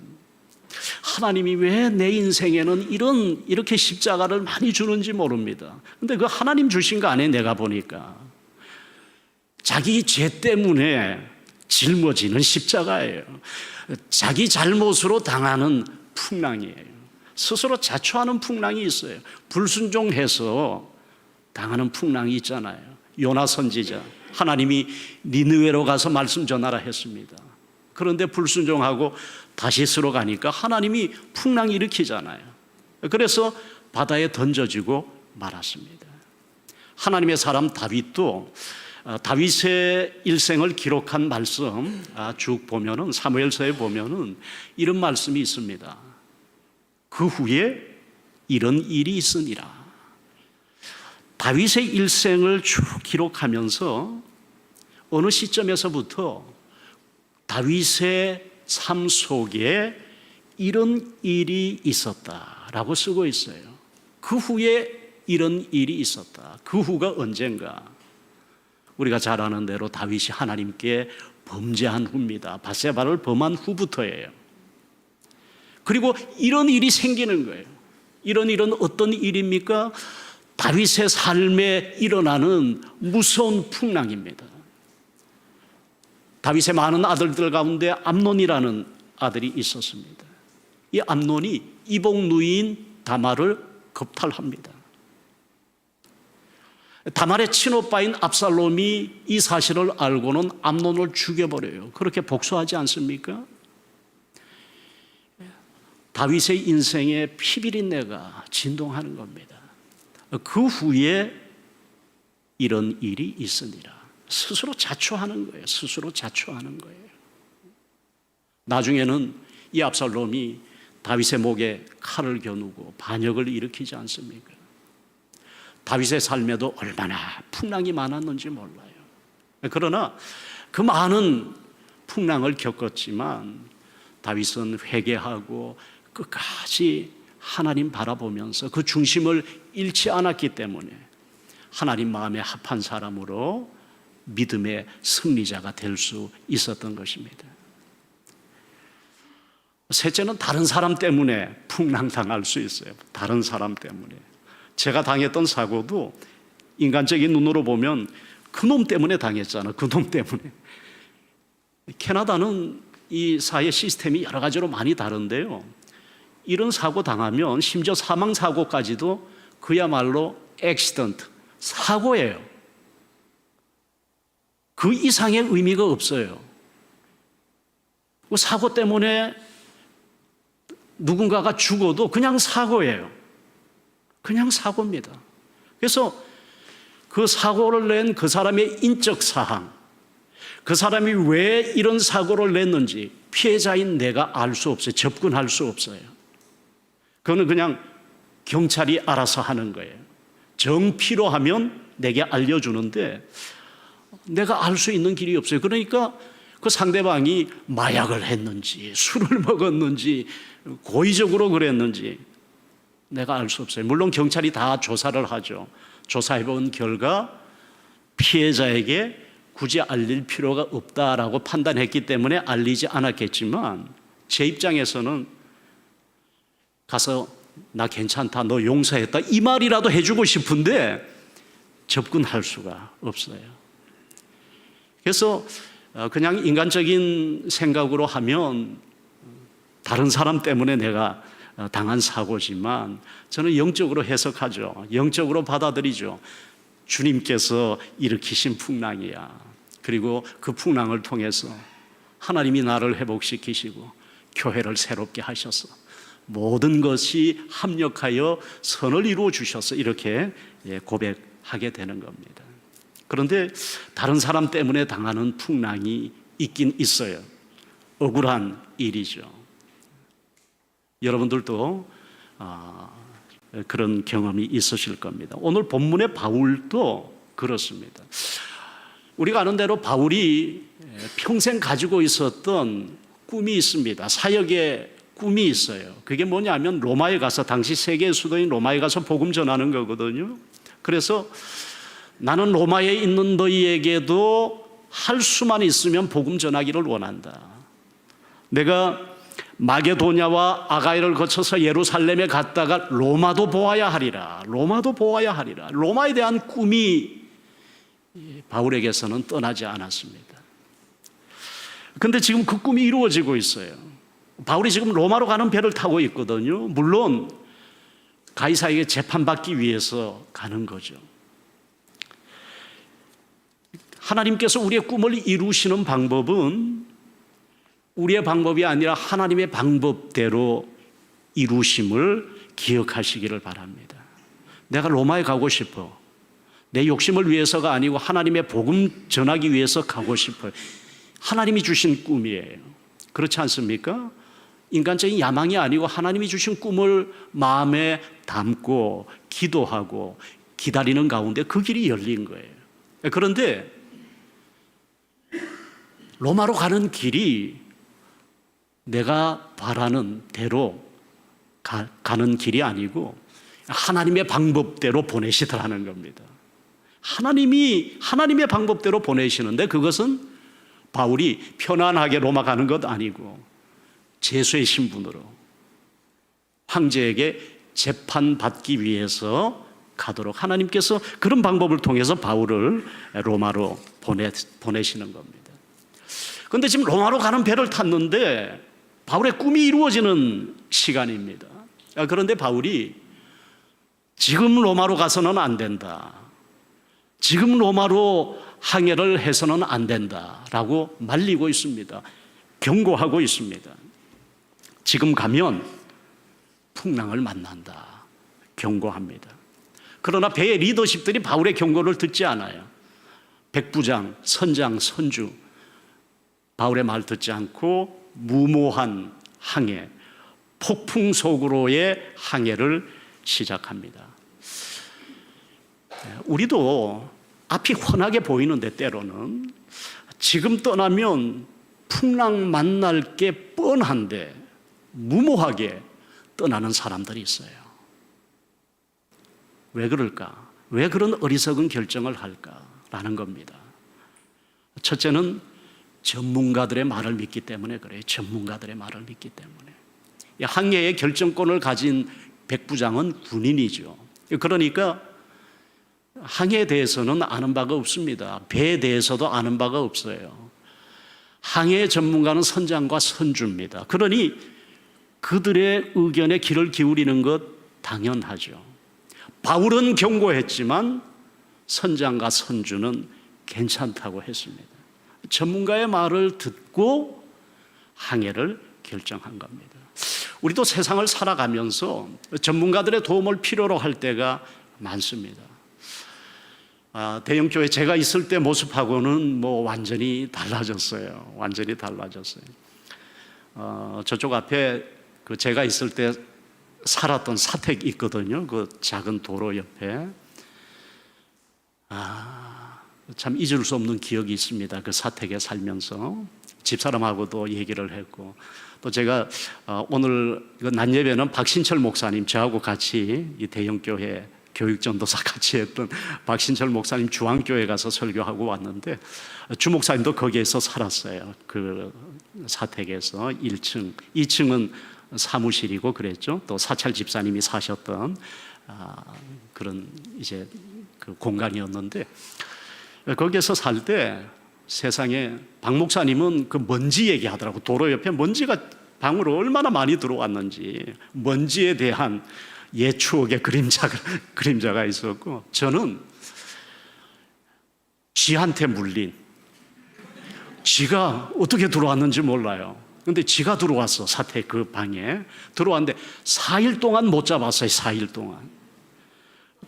하나님이 왜 내 인생에는 이렇게 십자가를 많이 주는지 모릅니다. 근데 그 하나님 주신 거 아니에요. 내가 보니까 자기 죄 때문에 짊어지는 십자가예요. 자기 잘못으로 당하는 풍랑이에요. 스스로 자초하는 풍랑이 있어요. 불순종해서 당하는 풍랑이 있잖아요. 요나 선지자, 하나님이 니느웨로 가서 말씀 전하라 했습니다. 그런데 불순종하고 다시스로 가니까 하나님이 풍랑 일으키잖아요. 그래서 바다에 던져지고 말았습니다. 하나님의 사람 다윗도 다윗의 일생을 기록한 말씀 쭉 보면은, 사무엘서에 보면은 이런 말씀이 있습니다. 그 후에 이런 일이 있으니라. 다윗의 일생을 쭉 기록하면서 어느 시점에서부터 다윗의 삶 속에 이런 일이 있었다라고 쓰고 있어요. 그 후에 이런 일이 있었다. 그 후가 언젠가? 우리가 잘 아는 대로 다윗이 하나님께 범죄한 후입니다. 밧세바를 범한 후부터예요. 그리고 이런 일이 생기는 거예요. 이런 일은 어떤 일입니까? 다윗의 삶에 일어나는 무서운 풍랑입니다. 다윗의 많은 아들들 가운데 암논이라는 아들이 있었습니다. 이 암논이 이복 누이인 다말을 겁탈합니다. 다말의 친오빠인 압살롬이 이 사실을 알고는 암논을 죽여버려요. 그렇게 복수하지 않습니까? 다윗의 인생에 피비린내가 진동하는 겁니다. 그 후에 이런 일이 있으니라. 스스로 자초하는 거예요. 스스로 자초하는 거예요. 나중에는 이 압살롬이 다윗의 목에 칼을 겨누고 반역을 일으키지 않습니까? 다윗의 삶에도 얼마나 풍랑이 많았는지 몰라요. 그러나 그 많은 풍랑을 겪었지만 다윗은 회개하고 끝까지 하나님 바라보면서 그 중심을 잃지 않았기 때문에 하나님 마음에 합한 사람으로 믿음의 승리자가 될 수 있었던 것입니다. 셋째는 다른 사람 때문에 풍랑당할 수 있어요. 다른 사람 때문에. 제가 당했던 사고도 인간적인 눈으로 보면 그놈 때문에 당했잖아. 그놈 때문에. 캐나다는 이 사회 시스템이 여러 가지로 많이 다른데요. 이런 사고 당하면 심지어 사망 사고까지도 그야말로 액시던트, 사고예요. 그 이상의 의미가 없어요. 그 사고 때문에 누군가가 죽어도 그냥 사고예요. 그냥 사고입니다. 그래서 그 사고를 낸 그 사람의 인적 사항, 그 사람이 왜 이런 사고를 냈는지 피해자인 내가 알 수 없어요. 접근할 수 없어요. 그거는 그냥 경찰이 알아서 하는 거예요. 정 필요하면 내게 알려주는데 내가 알 수 있는 길이 없어요. 그러니까 그 상대방이 마약을 했는지 술을 먹었는지 고의적으로 그랬는지 내가 알 수 없어요. 물론 경찰이 다 조사를 하죠. 조사해본 결과 피해자에게 굳이 알릴 필요가 없다라고 판단했기 때문에 알리지 않았겠지만 제 입장에서는 가서 나 괜찮다, 너 용서했다 이 말이라도 해주고 싶은데 접근할 수가 없어요. 그래서 그냥 인간적인 생각으로 하면 다른 사람 때문에 내가 당한 사고지만 저는 영적으로 해석하죠. 영적으로 받아들이죠. 주님께서 일으키신 풍랑이야. 그리고 그 풍랑을 통해서 하나님이 나를 회복시키시고 교회를 새롭게 하셔서 모든 것이 합력하여 선을 이루어 주셔서 이렇게 고백하게 되는 겁니다. 그런데 다른 사람 때문에 당하는 풍랑이 있긴 있어요. 억울한 일이죠. 여러분들도 그런 경험이 있으실 겁니다. 오늘 본문의 바울도 그렇습니다. 우리가 아는 대로 바울이 평생 가지고 있었던 꿈이 있습니다. 사역의 꿈이 있어요. 그게 뭐냐면 로마에 가서, 당시 세계의 수도인 로마에 가서 복음 전하는 거거든요. 그래서 나는 로마에 있는 너희에게도 할 수만 있으면 복음 전하기를 원한다. 내가 마게도냐와 아가이를 거쳐서 예루살렘에 갔다가 로마도 보아야 하리라. 로마도 보아야 하리라. 로마에 대한 꿈이 바울에게서는 떠나지 않았습니다. 그런데 지금 그 꿈이 이루어지고 있어요. 바울이 지금 로마로 가는 배를 타고 있거든요. 물론 가이사에게 재판받기 위해서 가는 거죠. 하나님께서 우리의 꿈을 이루시는 방법은 우리의 방법이 아니라 하나님의 방법대로 이루심을 기억하시기를 바랍니다. 내가 로마에 가고 싶어. 내 욕심을 위해서가 아니고 하나님의 복음 전하기 위해서 가고 싶어요. 하나님이 주신 꿈이에요. 그렇지 않습니까? 인간적인 야망이 아니고 하나님이 주신 꿈을 마음에 담고 기도하고 기다리는 가운데 그 길이 열린 거예요. 그런데 로마로 가는 길이 내가 바라는 대로 가는 길이 아니고 하나님의 방법대로 보내시더라는 겁니다. 하나님의 방법대로 보내시는데 그것은 바울이 편안하게 로마 가는 것 아니고 제수의 신분으로 황제에게 재판받기 위해서 가도록 하나님께서 그런 방법을 통해서 바울을 로마로 보내시는 겁니다. 그런데 지금 로마로 가는 배를 탔는데 바울의 꿈이 이루어지는 시간입니다. 그런데 바울이 지금 로마로 가서는 안 된다. 지금 로마로 항해를 해서는 안 된다라고 말리고 있습니다. 경고하고 있습니다. 지금 가면 풍랑을 만난다. 경고합니다. 그러나 배의 리더십들이 바울의 경고를 듣지 않아요. 백부장, 선장, 선주 바울의 말 듣지 않고 무모한 항해, 폭풍 속으로의 항해를 시작합니다. 우리도 앞이 훤하게 보이는데 때로는 지금 떠나면 풍랑 만날 게 뻔한데 무모하게 떠나는 사람들이 있어요. 왜 그럴까? 왜 그런 어리석은 결정을 할까라는 겁니다. 첫째는 전문가들의 말을 믿기 때문에 그래요. 전문가들의 말을 믿기 때문에. 항해의 결정권을 가진 백부장은 군인이죠. 그러니까 항해에 대해서는 아는 바가 없습니다. 배에 대해서도 아는 바가 없어요. 항해 전문가는 선장과 선주입니다. 그러니 그들의 의견에 귀를 기울이는 것 당연하죠. 바울은 경고했지만 선장과 선주는 괜찮다고 했습니다. 전문가의 말을 듣고 항해를 결정한 겁니다. 우리도 세상을 살아가면서 전문가들의 도움을 필요로 할 때가 많습니다. 대형교회 제가 있을 때 모습하고는 완전히 달라졌어요. 완전히 달라졌어요. 저쪽 앞에 제가 있을 때 살았던 사택 있거든요. 그 작은 도로 옆에. 참 잊을 수 없는 기억이 있습니다. 그 사택에 살면서 집사람하고도 얘기를 했고, 또 제가 오늘 낮 예배는 박신철 목사님 저하고 같이 이 대형교회 교육전도사 같이 했던 박신철 목사님 주안교회 가서 설교하고 왔는데 주 목사님도 거기에서 살았어요. 그 사택에서 1층, 2층은 사무실이고 그랬죠. 또 사찰 집사님이 사셨던 그런 이제 그 공간이었는데 거기에서 살 때 세상에 박 목사님은 그 먼지 얘기하더라고. 도로 옆에 먼지가 방으로 얼마나 많이 들어왔는지 먼지에 대한 옛 추억의 그림자가 있었고, 저는 쥐한테 물린, 쥐가 어떻게 들어왔는지 몰라요. 근데 쥐가 들어왔어. 사택 그 방에 들어왔는데 4일 동안 못 잡았어요. 4일 동안.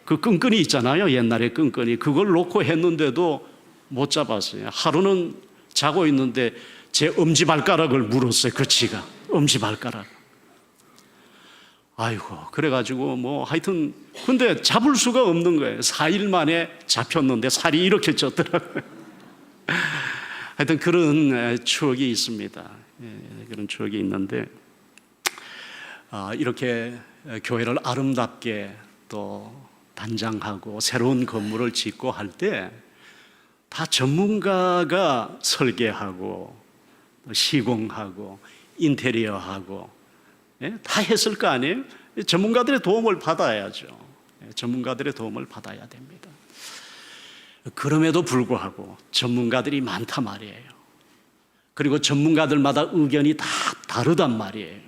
그 끈끈이 있잖아요. 옛날에 끈끈이. 그걸 놓고 했는데도 못 잡았어요. 하루는 자고 있는데 제 엄지발가락을 물었어요. 그 쥐가 엄지발가락. 아이고, 그래가지고 하여튼 근데 잡을 수가 없는 거예요. 4일 만에 잡혔는데 살이 이렇게 쪘더라고요. 하여튼 그런 추억이 있습니다. 그런 추억이 있는데 이렇게 교회를 아름답게 또 단장하고 새로운 건물을 짓고 할 때 다 전문가가 설계하고 시공하고 인테리어하고 다 했을 거 아니에요? 전문가들의 도움을 받아야죠. 전문가들의 도움을 받아야 됩니다. 그럼에도 불구하고 전문가들이 많단 말이에요. 그리고 전문가들마다 의견이 다 다르단 말이에요.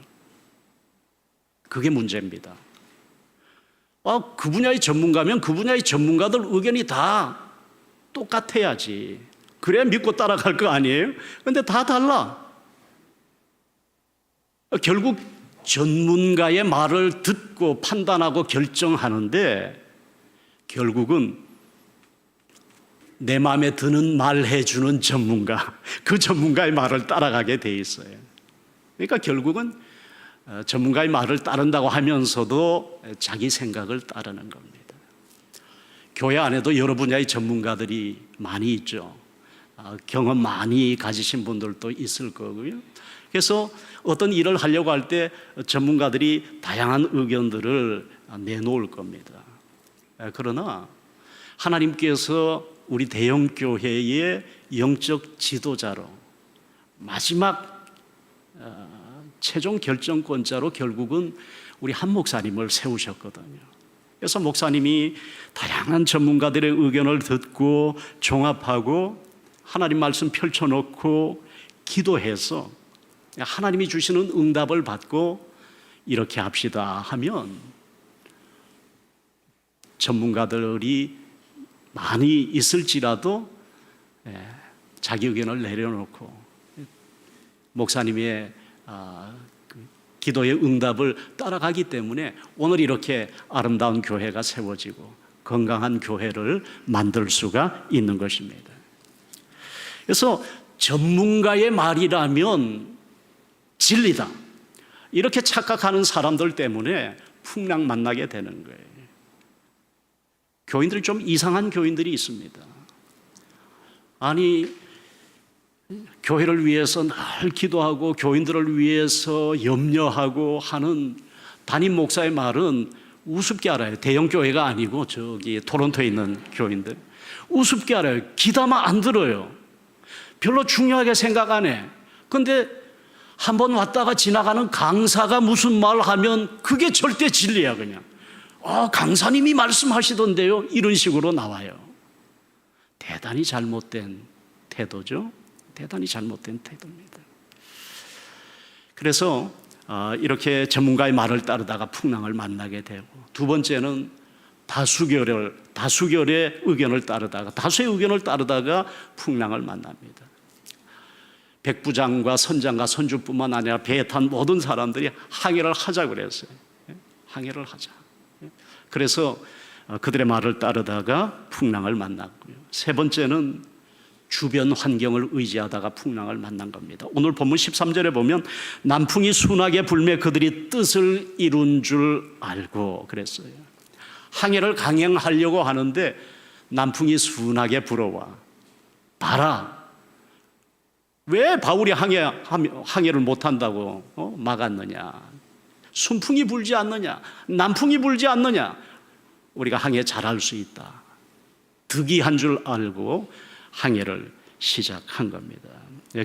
그게 문제입니다. 그 분야의 전문가면 그 분야의 전문가들 의견이 다 똑같아야지. 그래야 믿고 따라갈 거 아니에요? 그런데 다 달라. 결국 전문가의 말을 듣고 판단하고 결정하는데 결국은 내 마음에 드는 말 해주는 전문가, 그 전문가의 말을 따라가게 돼 있어요. 그러니까 결국은 전문가의 말을 따른다고 하면서도 자기 생각을 따르는 겁니다. 교회 안에도 여러 분야의 전문가들이 많이 있죠. 경험 많이 가지신 분들도 있을 거고요. 그래서 어떤 일을 하려고 할 때 전문가들이 다양한 의견들을 내놓을 겁니다. 그러나 하나님께서 우리 대형교회의 영적 지도자로 마지막 최종 결정권자로 결국은 우리 한 목사님을 세우셨거든요. 그래서 목사님이 다양한 전문가들의 의견을 듣고 종합하고 하나님 말씀 펼쳐놓고 기도해서 하나님이 주시는 응답을 받고 이렇게 합시다 하면 전문가들이 많이 있을지라도 자기 의견을 내려놓고 목사님의 기도의 응답을 따라가기 때문에 오늘 이렇게 아름다운 교회가 세워지고 건강한 교회를 만들 수가 있는 것입니다. 그래서 전문가의 말이라면 진리다 이렇게 착각하는 사람들 때문에 풍랑 만나게 되는 거예요. 교인들이 좀 이상한 교인들이 있습니다. 아니 교회를 위해서 늘 기도하고 교인들을 위해서 염려하고 하는 담임 목사의 말은 우습게 알아요. 대형 교회가 아니고 저기 토론토에 있는 교인들 우습게 알아요. 기다만 안 들어요. 별로 중요하게 생각 안 해. 근데 한번 왔다가 지나가는 강사가 무슨 말 하면 그게 절대 진리야. 그냥 강사님이 말씀하시던데요, 이런 식으로 나와요. 대단히 잘못된 태도죠. 대단히 잘못된 태도입니다. 그래서 이렇게 전문가의 말을 따르다가 풍랑을 만나게 되고, 두 번째는 다수결의 의견을 따르다가, 다수의 의견을 따르다가 풍랑을 만납니다. 백부장과 선장과 선주뿐만 아니라 배에 탄 모든 사람들이 항해를 하자 그랬어요. 항해를 하자. 그래서 그들의 말을 따르다가 풍랑을 만났고요. 세 번째는 주변 환경을 의지하다가 풍랑을 만난 겁니다. 오늘 본문 13절에 보면 남풍이 순하게 불매 그들이 뜻을 이룬 줄 알고 그랬어요. 항해를 강행하려고 하는데 남풍이 순하게 불어와. 봐라, 왜 바울이 항해를 못한다고 막았느냐, 순풍이 불지 않느냐, 남풍이 불지 않느냐, 우리가 항해 잘할 수 있다. 득이한 줄 알고 항해를 시작한 겁니다.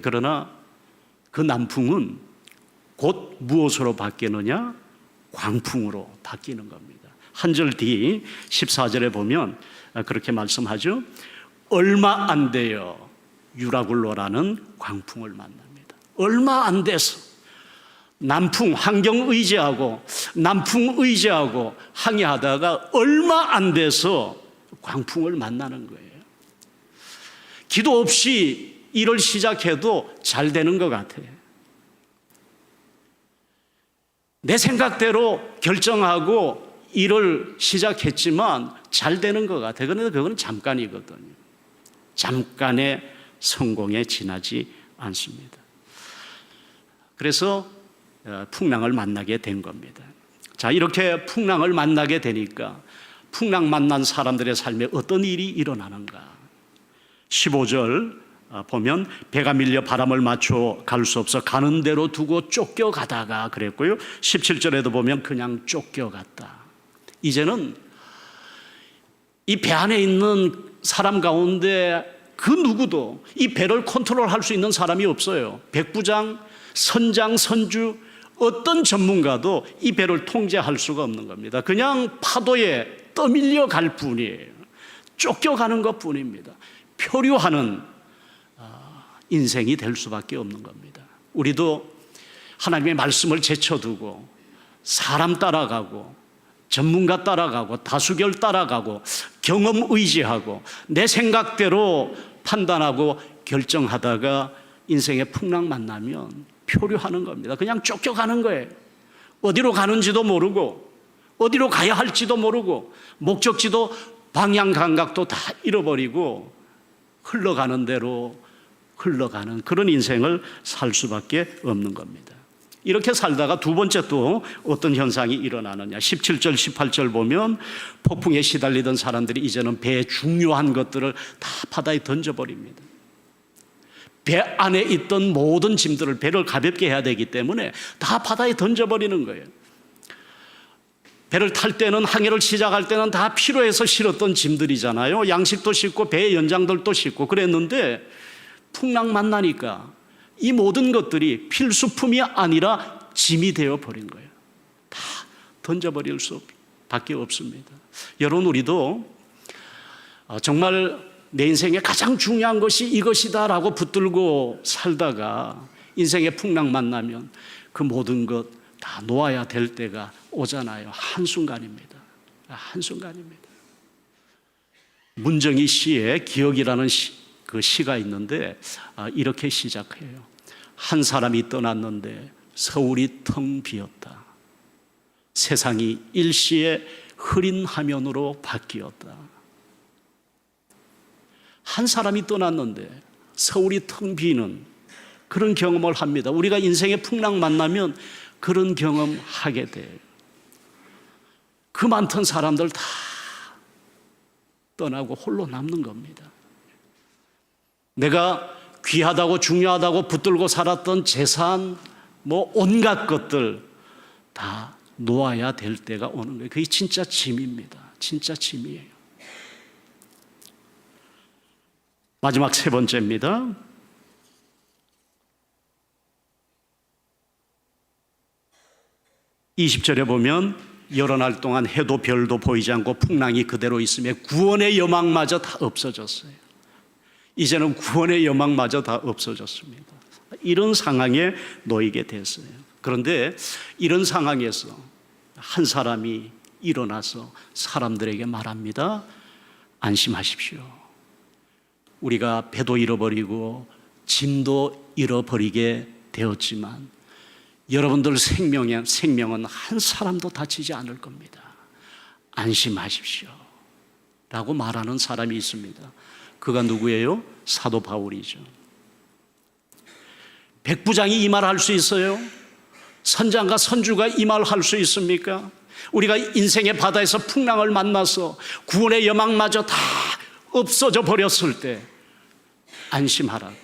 그러나 그 남풍은 곧 무엇으로 바뀌느냐? 광풍으로 바뀌는 겁니다. 한 절 뒤 14절에 보면 그렇게 말씀하죠. 얼마 안 돼요, 유라굴로라는 광풍을 만납니다. 얼마 안 돼서 남풍, 환경 의지하고 남풍 의지하고 항해하다가 얼마 안 돼서 광풍을 만나는 거예요. 기도 없이 일을 시작해도 잘 되는 것 같아요. 내 생각대로 결정하고 일을 시작했지만 잘 되는 것 같아요. 그런데 그건 잠깐이거든요. 잠깐의 성공에 지나지 않습니다. 그래서 풍랑을 만나게 된 겁니다. 자, 이렇게 풍랑을 만나게 되니까 풍랑 만난 사람들의 삶에 어떤 일이 일어나는가? 15절 보면 배가 밀려 바람을 맞춰 갈 수 없어 가는 대로 두고 쫓겨가다가 그랬고요. 17절에도 보면 그냥 쫓겨갔다. 이제는 이 배 안에 있는 사람 가운데 그 누구도 이 배를 컨트롤할 수 있는 사람이 없어요. 백부장, 선장, 선주, 어떤 전문가도 이 배를 통제할 수가 없는 겁니다. 그냥 파도에 떠밀려 갈 뿐이에요. 쫓겨가는 것 뿐입니다. 표류하는 인생이 될 수밖에 없는 겁니다. 우리도 하나님의 말씀을 제쳐두고 사람 따라가고 전문가 따라가고 다수결 따라가고 경험 의지하고 내 생각대로 판단하고 결정하다가 인생의 풍랑 만나면 표류하는 겁니다. 그냥 쫓겨가는 거예요. 어디로 가는지도 모르고 어디로 가야 할지도 모르고 목적지도 방향 감각도 다 잃어버리고 흘러가는 대로 흘러가는 그런 인생을 살 수밖에 없는 겁니다. 이렇게 살다가 두 번째 또 어떤 현상이 일어나느냐. 17절 18절 보면 폭풍에 시달리던 사람들이 이제는 배의 중요한 것들을 다 바다에 던져버립니다. 배 안에 있던 모든 짐들을, 배를 가볍게 해야 되기 때문에 다 바다에 던져버리는 거예요. 배를 탈 때는, 항해를 시작할 때는 다 필요해서 실었던 짐들이잖아요. 양식도 싣고 배의 연장들도 싣고 그랬는데 풍랑 만나니까 이 모든 것들이 필수품이 아니라 짐이 되어버린 거예요. 다 던져버릴 수밖에 없습니다. 여러분, 우리도 정말 내 인생에 가장 중요한 것이 이것이다라고 붙들고 살다가 인생의 풍랑 만나면 그 모든 것 다 놓아야 될 때가 오잖아요. 한순간입니다. 한순간입니다. 문정희 씨의 기억이라는 그 시가 있는데 이렇게 시작해요. 한 사람이 떠났는데 서울이 텅 비었다. 세상이 일시에 흐린 화면으로 바뀌었다. 한 사람이 떠났는데 서울이 텅 비는 그런 경험을 합니다. 우리가 인생의 풍랑 만나면 그런 경험하게 돼요. 그 많던 사람들 다 떠나고 홀로 남는 겁니다. 내가 귀하다고 중요하다고 붙들고 살았던 재산, 온갖 것들 다 놓아야 될 때가 오는 거예요. 그게 진짜 짐입니다. 진짜 짐이에요. 마지막 세 번째입니다. 20절에 보면 여러 날 동안 해도 별도 보이지 않고 풍랑이 그대로 있으며 구원의 여망마저 다 없어졌어요. 이제는 구원의 여망마저 다 없어졌습니다. 이런 상황에 놓이게 됐어요. 그런데 이런 상황에서 한 사람이 일어나서 사람들에게 말합니다. 안심하십시오. 우리가 배도 잃어버리고 짐도 잃어버리게 되었지만 여러분들 생명은 한 사람도 다치지 않을 겁니다. 안심하십시오. 라고 말하는 사람이 있습니다. 그가 누구예요? 사도 바울이죠. 백부장이 이 말 할 수 있어요? 선장과 선주가 이 말 할 수 있습니까? 우리가 인생의 바다에서 풍랑을 만나서 구원의 여망마저 다 없어져 버렸을 때 안심하라고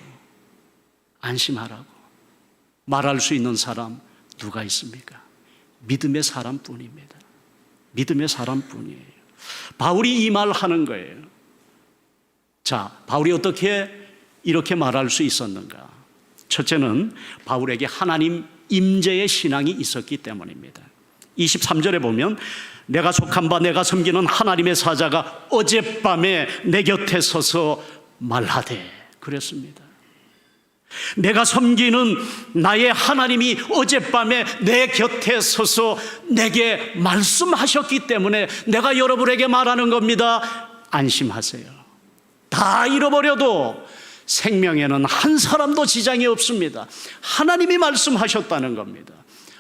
말할 수 있는 사람 누가 있습니까? 믿음의 사람뿐입니다. 믿음의 사람뿐이에요. 바울이 이 말 하는 거예요. 자, 바울이 어떻게 이렇게 말할 수 있었는가? 첫째는 바울에게 하나님 임재의 신앙이 있었기 때문입니다. 23절에 보면 내가 속한 바 내가 섬기는 하나님의 사자가 어젯밤에 내 곁에 서서 말하되 그랬습니다. 내가 섬기는 나의 하나님이 어젯밤에 내 곁에 서서 내게 말씀하셨기 때문에 내가 여러분에게 말하는 겁니다. 안심하세요. 다 잃어버려도 생명에는 한 사람도 지장이 없습니다. 하나님이 말씀하셨다는 겁니다.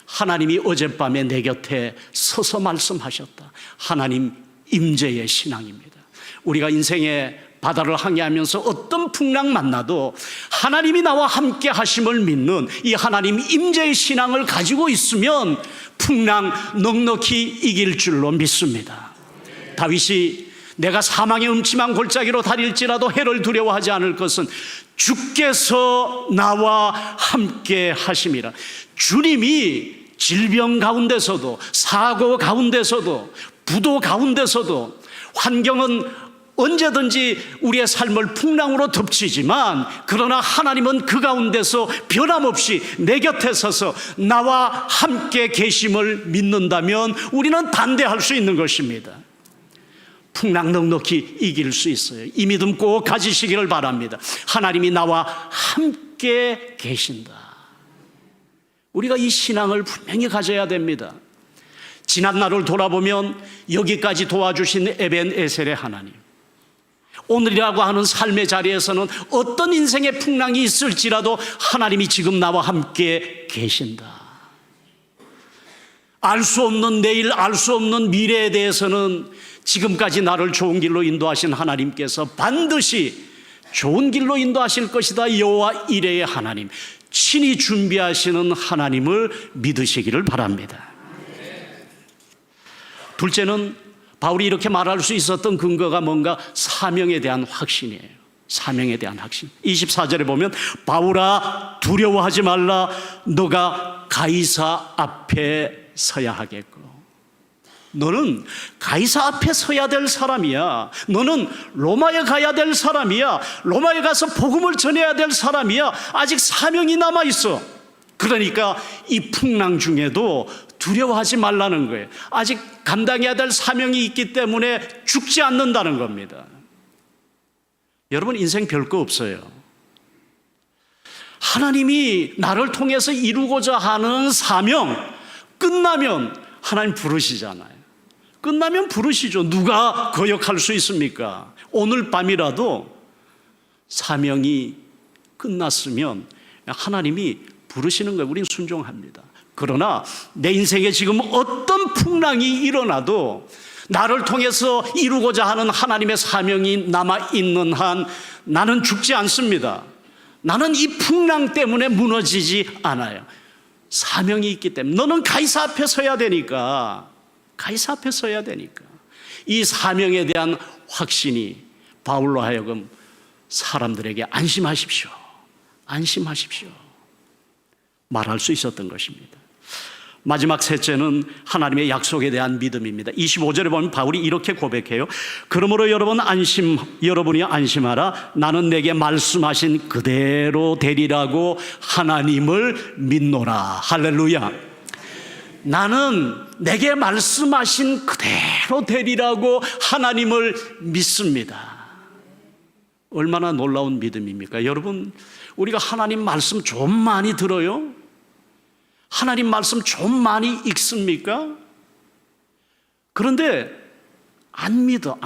하나님이 어젯밤에 내 곁에 서서 말씀하셨다. 하나님 임재의 신앙입니다. 우리가 인생의 바다를 항해하면서 어떤 풍랑 만나도 하나님이 나와 함께 하심을 믿는 이 하나님 임재의 신앙을 가지고 있으면 풍랑 넉넉히 이길 줄로 믿습니다. 다윗이 내가 사망의 음침한 골짜기로 다닐지라도 해를 두려워하지 않을 것은 주께서 나와 함께 하심이라. 주님이 질병 가운데서도 사고 가운데서도 부도 가운데서도 환경은 언제든지 우리의 삶을 풍랑으로 덮치지만 그러나 하나님은 그 가운데서 변함없이 내 곁에 서서 나와 함께 계심을 믿는다면 우리는 담대할 수 있는 것입니다. 풍랑 넉넉히 이길 수 있어요. 이 믿음 꼭 가지시기를 바랍니다. 하나님이 나와 함께 계신다. 우리가 이 신앙을 분명히 가져야 됩니다. 지난 날을 돌아보면 여기까지 도와주신 에벤에셀의 하나님, 오늘이라고 하는 삶의 자리에서는 어떤 인생의 풍랑이 있을지라도 하나님이 지금 나와 함께 계신다. 알 수 없는 내일, 알 수 없는 미래에 대해서는 지금까지 나를 좋은 길로 인도하신 하나님께서 반드시 좋은 길로 인도하실 것이다. 여호와 이레의 하나님, 친히 준비하시는 하나님을 믿으시기를 바랍니다. 둘째는 바울이 이렇게 말할 수 있었던 근거가 뭔가 사명에 대한 확신이에요. 사명에 대한 확신. 24절에 보면 바울아 두려워하지 말라. 너가 가이사 앞에 서야 하겠고. 너는 가이사 앞에 서야 될 사람이야. 너는 로마에 가야 될 사람이야. 로마에 가서 복음을 전해야 될 사람이야. 아직 사명이 남아있어. 그러니까 이 풍랑 중에도 두려워하지 말라는 거예요. 아직 감당해야 될 사명이 있기 때문에 죽지 않는다는 겁니다. 여러분 인생 별거 없어요. 하나님이 나를 통해서 이루고자 하는 사명 끝나면 하나님 부르시잖아요. 끝나면 부르시죠. 누가 거역할 수 있습니까? 오늘 밤이라도 사명이 끝났으면 하나님이 부르시는 거예요. 우리는 순종합니다. 그러나 내 인생에 지금 어떤 풍랑이 일어나도 나를 통해서 이루고자 하는 하나님의 사명이 남아있는 한 나는 죽지 않습니다. 나는 이 풍랑 때문에 무너지지 않아요. 사명이 있기 때문에. 너는 가이사 앞에 서야 되니까. 가이사 앞에 서야 되니까. 이 사명에 대한 확신이 바울로 하여금 사람들에게 안심하십시오. 안심하십시오. 말할 수 있었던 것입니다. 마지막 셋째는 하나님의 약속에 대한 믿음입니다. 25절에 보면 바울이 이렇게 고백해요. 그러므로 여러분이 안심하라. 나는 내게 말씀하신 그대로 되리라고 하나님을 믿노라. 할렐루야. 나는 내게 말씀하신 그대로 되리라고 하나님을 믿습니다. 얼마나 놀라운 믿음입니까? 여러분, 우리가 하나님 말씀 좀 많이 들어요? 하나님 말씀 좀 많이 읽습니까? 그런데 안 믿어.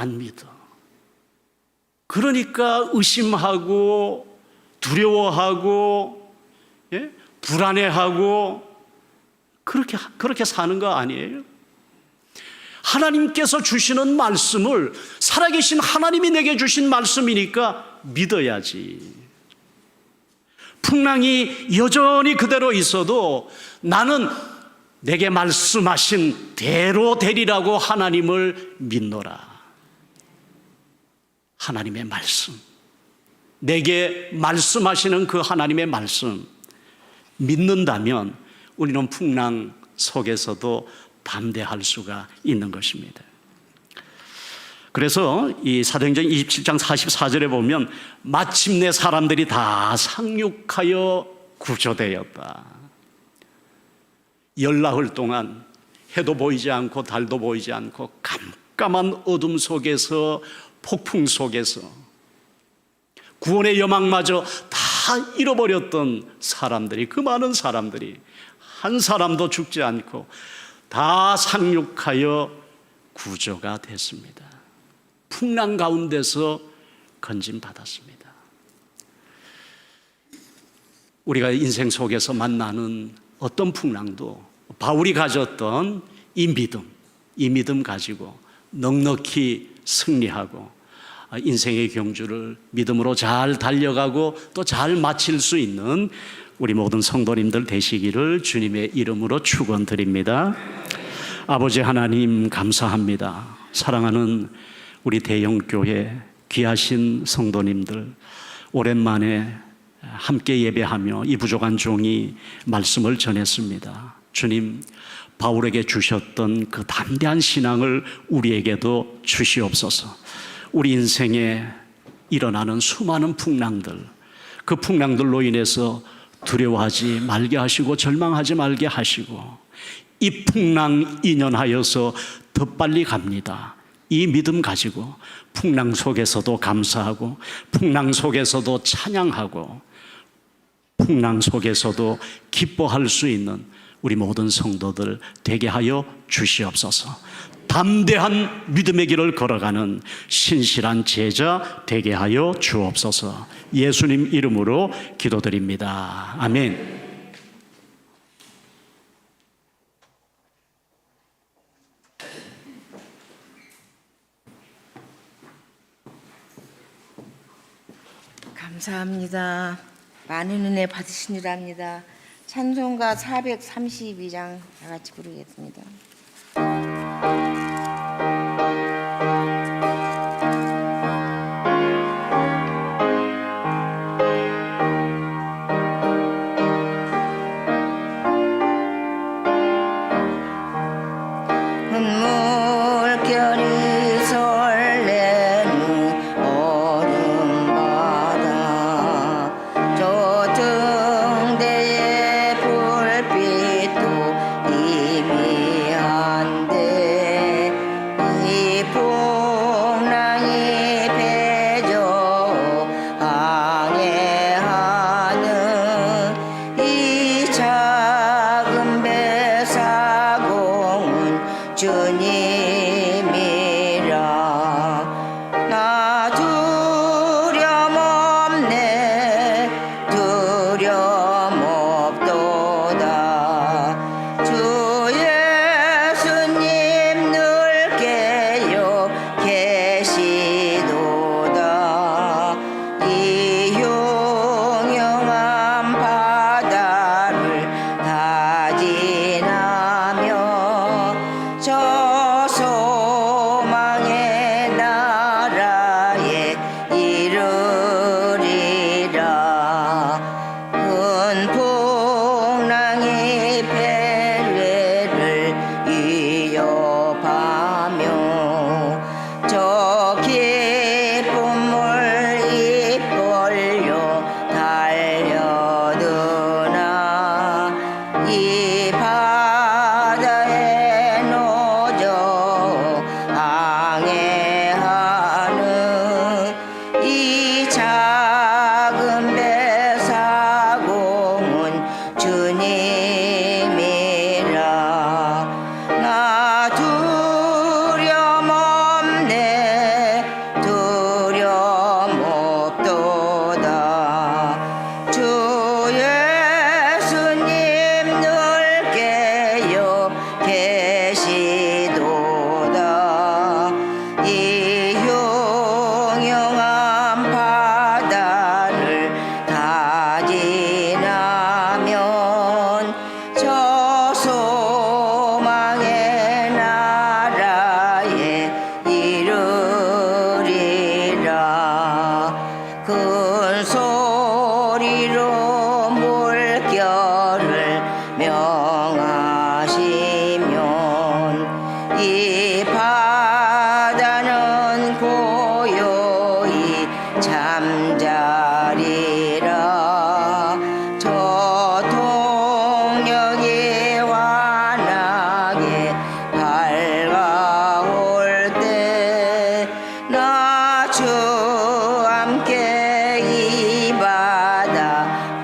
그러니까 의심하고 두려워하고 불안해하고 그렇게 사는 거 아니에요? 하나님께서 주시는 말씀을 살아계신 하나님이 내게 주신 말씀이니까 믿어야지. 풍랑이 여전히 그대로 있어도 나는 내게 말씀하신 대로 되리라고 하나님을 믿노라. 하나님의 말씀, 내게 말씀하시는 그 하나님의 말씀 믿는다면 우리는 풍랑 속에서도 담대할 수가 있는 것입니다. 그래서 이 사도행전 27장 44절에 보면 마침내 사람들이 다 상륙하여 구조되었다. 열나흘 동안 해도 보이지 않고 달도 보이지 않고 깜깜한 어둠 속에서 폭풍 속에서 구원의 여망마저 다 잃어버렸던 사람들이, 그 많은 사람들이 한 사람도 죽지 않고 다 상륙하여 구조가 됐습니다. 풍랑 가운데서 건짐받았습니다. 우리가 인생 속에서 만나는 어떤 풍랑도 바울이 가졌던 이 믿음 가지고 넉넉히 승리하고 인생의 경주를 믿음으로 잘 달려가고 또 잘 마칠 수 있는 우리 모든 성도님들 되시기를 주님의 이름으로 축원드립니다. 아버지 하나님 감사합니다. 사랑하는 우리 대형교회 귀하신 성도님들, 오랜만에 함께 예배하며 이 부족한 종이 말씀을 전했습니다. 주님, 바울에게 주셨던 그 담대한 신앙을 우리에게도 주시옵소서. 우리 인생에 일어나는 수많은 풍랑들, 그 풍랑들로 인해서 두려워하지 말게 하시고 절망하지 말게 하시고 이 풍랑 인연하여서 더 빨리 갑니다. 이 믿음 가지고 풍랑 속에서도 감사하고 풍랑 속에서도 찬양하고 풍랑 속에서도 기뻐할 수 있는 우리 모든 성도들 되게 하여 주시옵소서. 담대한 믿음의 길을 걸어가는 신실한 제자 되게 하여 주옵소서. 예수님 이름으로 기도드립니다. 아멘. 감사합니다. 많은 은혜 받으시니랍니다. 찬송가 432장 다 같이 부르겠습니다. 물결이 설레는 얼음바다 저 등대의 불빛도 희미하다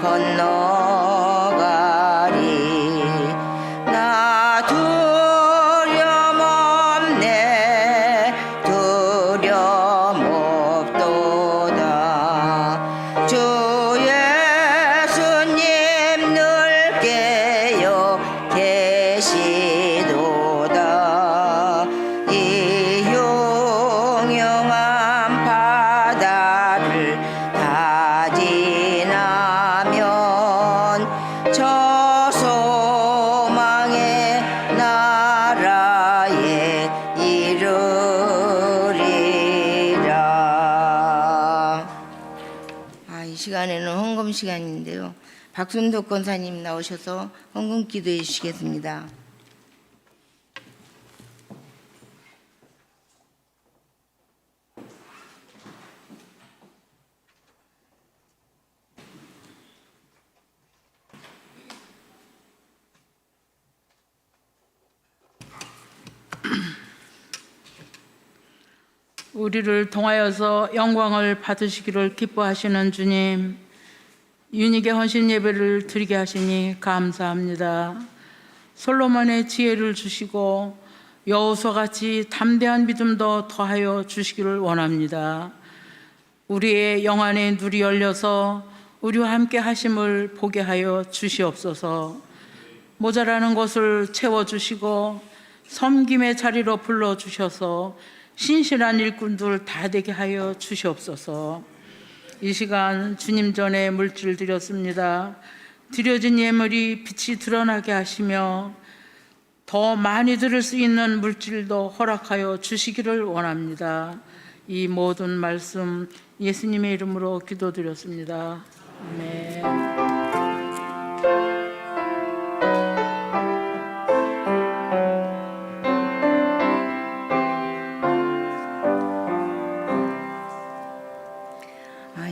건너가리 나 두려움 없네 두려움 없도다 주 예수님 늘 깨어 계시도다 이 흉흉한 바다를 다 지나면 저 소망의 나라에 이르리라. 이 시간에는 헌금 시간인데요. 박순덕 권사님 나오셔서 헌금 기도해 주시겠습니다. 우리를 통하여서 영광을 받으시기를 기뻐하시는 주님, 유닉의 헌신 예배를 드리게 하시니 감사합니다. 솔로몬의 지혜를 주시고 여호수아같이 담대한 믿음도 더하여 주시기를 원합니다. 우리의 영안의 눈이 열려서 우리와 함께 하심을 보게 하여 주시옵소서. 모자라는 것을 채워주시고 섬김의 자리로 불러주셔서 신실한 일꾼들 다 되게 하여 주시옵소서. 이 시간 주님 전에 물질 드렸습니다. 드려진 예물이 빛이 드러나게 하시며 더 많이 드릴 수 있는 물질도 허락하여 주시기를 원합니다. 이 모든 말씀 예수님의 이름으로 기도드렸습니다. 아멘.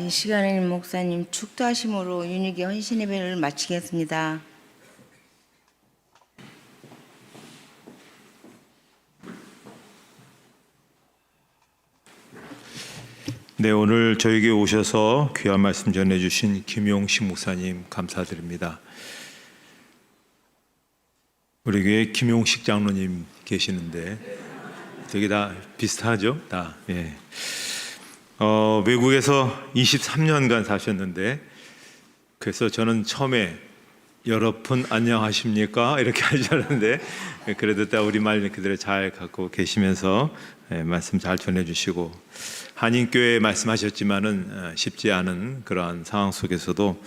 이 시간에는 목사님 축도하심으로 유닉의 헌신 예배를 마치겠습니다. 네, 오늘 저에게 오셔서 귀한 말씀 전해주신 김용식 목사님 감사드립니다. 우리 교회 김용식 장로님 계시는데 되게 다 비슷하죠? 다. 예. 외국에서 23년간 사셨는데 그래서 저는 처음에 여러분 안녕하십니까? 이렇게 하셨는데 그래도 다 우리말 그대로 잘 갖고 계시면서 말씀 잘 전해주시고 한인교회 말씀하셨지만은 쉽지 않은 그러한 상황 속에서도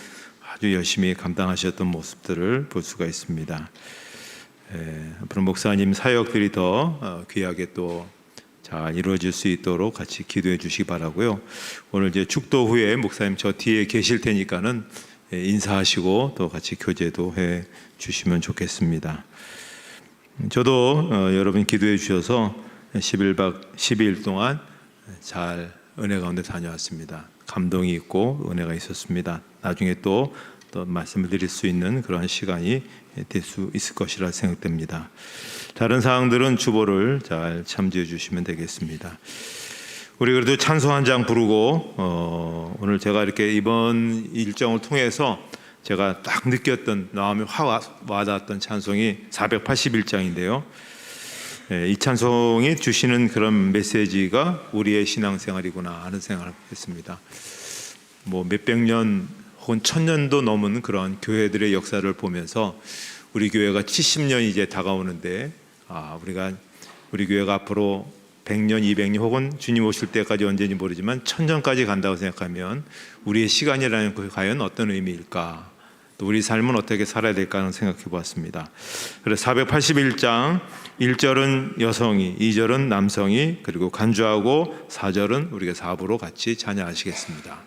아주 열심히 감당하셨던 모습들을 볼 수가 있습니다. 앞으로 목사님 사역들이 더 귀하게 또 잘 이루어질 수 있도록 같이 기도해 주시기 바라고요. 오늘 이제 축도 후에 목사님 저 뒤에 계실 테니까는 인사하시고 또 같이 교제도 해 주시면 좋겠습니다. 저도 여러분 기도해 주셔서 10일 동안 잘 은혜 가운데 다녀왔습니다. 감동이 있고 은혜가 있었습니다. 나중에 또 말씀을 드릴 수 있는 그런 시간이 될 수 있을 것이라 생각됩니다. 다른 사항들은 주보를 잘 참조해 주시면 되겠습니다. 우리 그래도 찬송 한 장 부르고 오늘 제가 이렇게 이번 일정을 통해서 제가 딱 느꼈던 마음에 확 와닿았던 찬송이 481장인데요. 이 찬송이 주시는 그런 메시지가 우리의 신앙생활이구나 하는 생각을 했습니다. 뭐 몇백 년 혹은 1000년도 넘은 그런 교회들의 역사를 보면서 우리 교회가 70년이 이제 다가오는데 우리 교회가 앞으로 100년, 200년 혹은 주님 오실 때까지 언제인지 모르지만 1000년까지 간다고 생각하면 우리의 시간이라는 것이 과연 어떤 의미일까? 또 우리 삶은 어떻게 살아야 될까 하는 생각해 보았습니다. 그래서 481장 1절은 여성이, 2절은 남성이, 그리고 간주하고 4절은 우리가 4부로 같이 찬양하시겠습니다.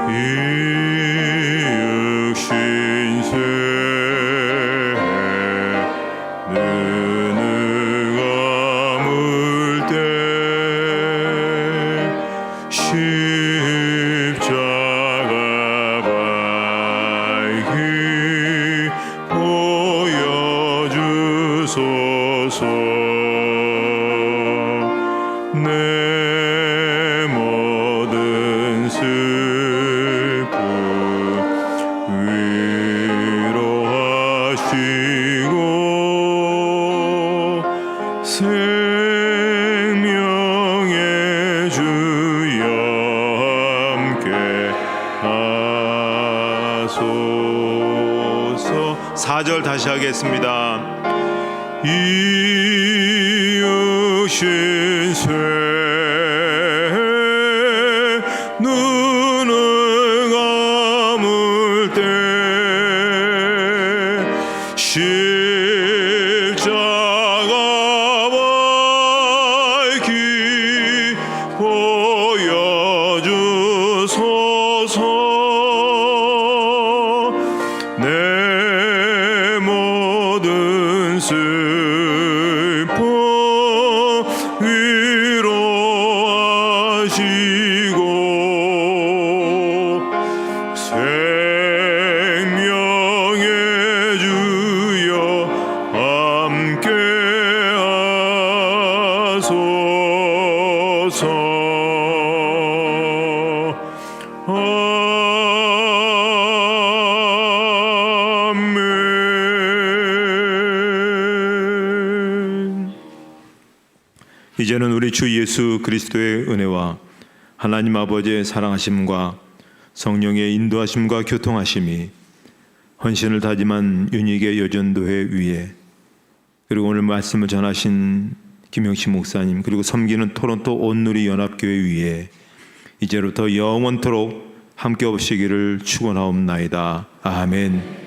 이육신세 눈을 감을 때 십자가 밝히 보여주소서. 내 모든 슬픔 위로하시고 생명의 주여 함께 하소서. 4절 다시 하겠습니다. 이으신세 눈을 감을 때 십자가 밝히 보여주소서. 내 모든 슬픔 위로하시고 생명의 주여 함께 하소서. 아멘. 이제는 우리 주 예수 그리스도의 은혜와 하나님 아버지의 사랑하심과 성령의 인도하심과 교통하심이 헌신을 다짐한 윤희계 여전도회 위에, 그리고 오늘 말씀을 전하신 김영식 목사님, 그리고 섬기는 토론토 온누리 연합교회 위에 이제로부터 영원토록 함께 오시기를 축원하옵나이다. 아멘.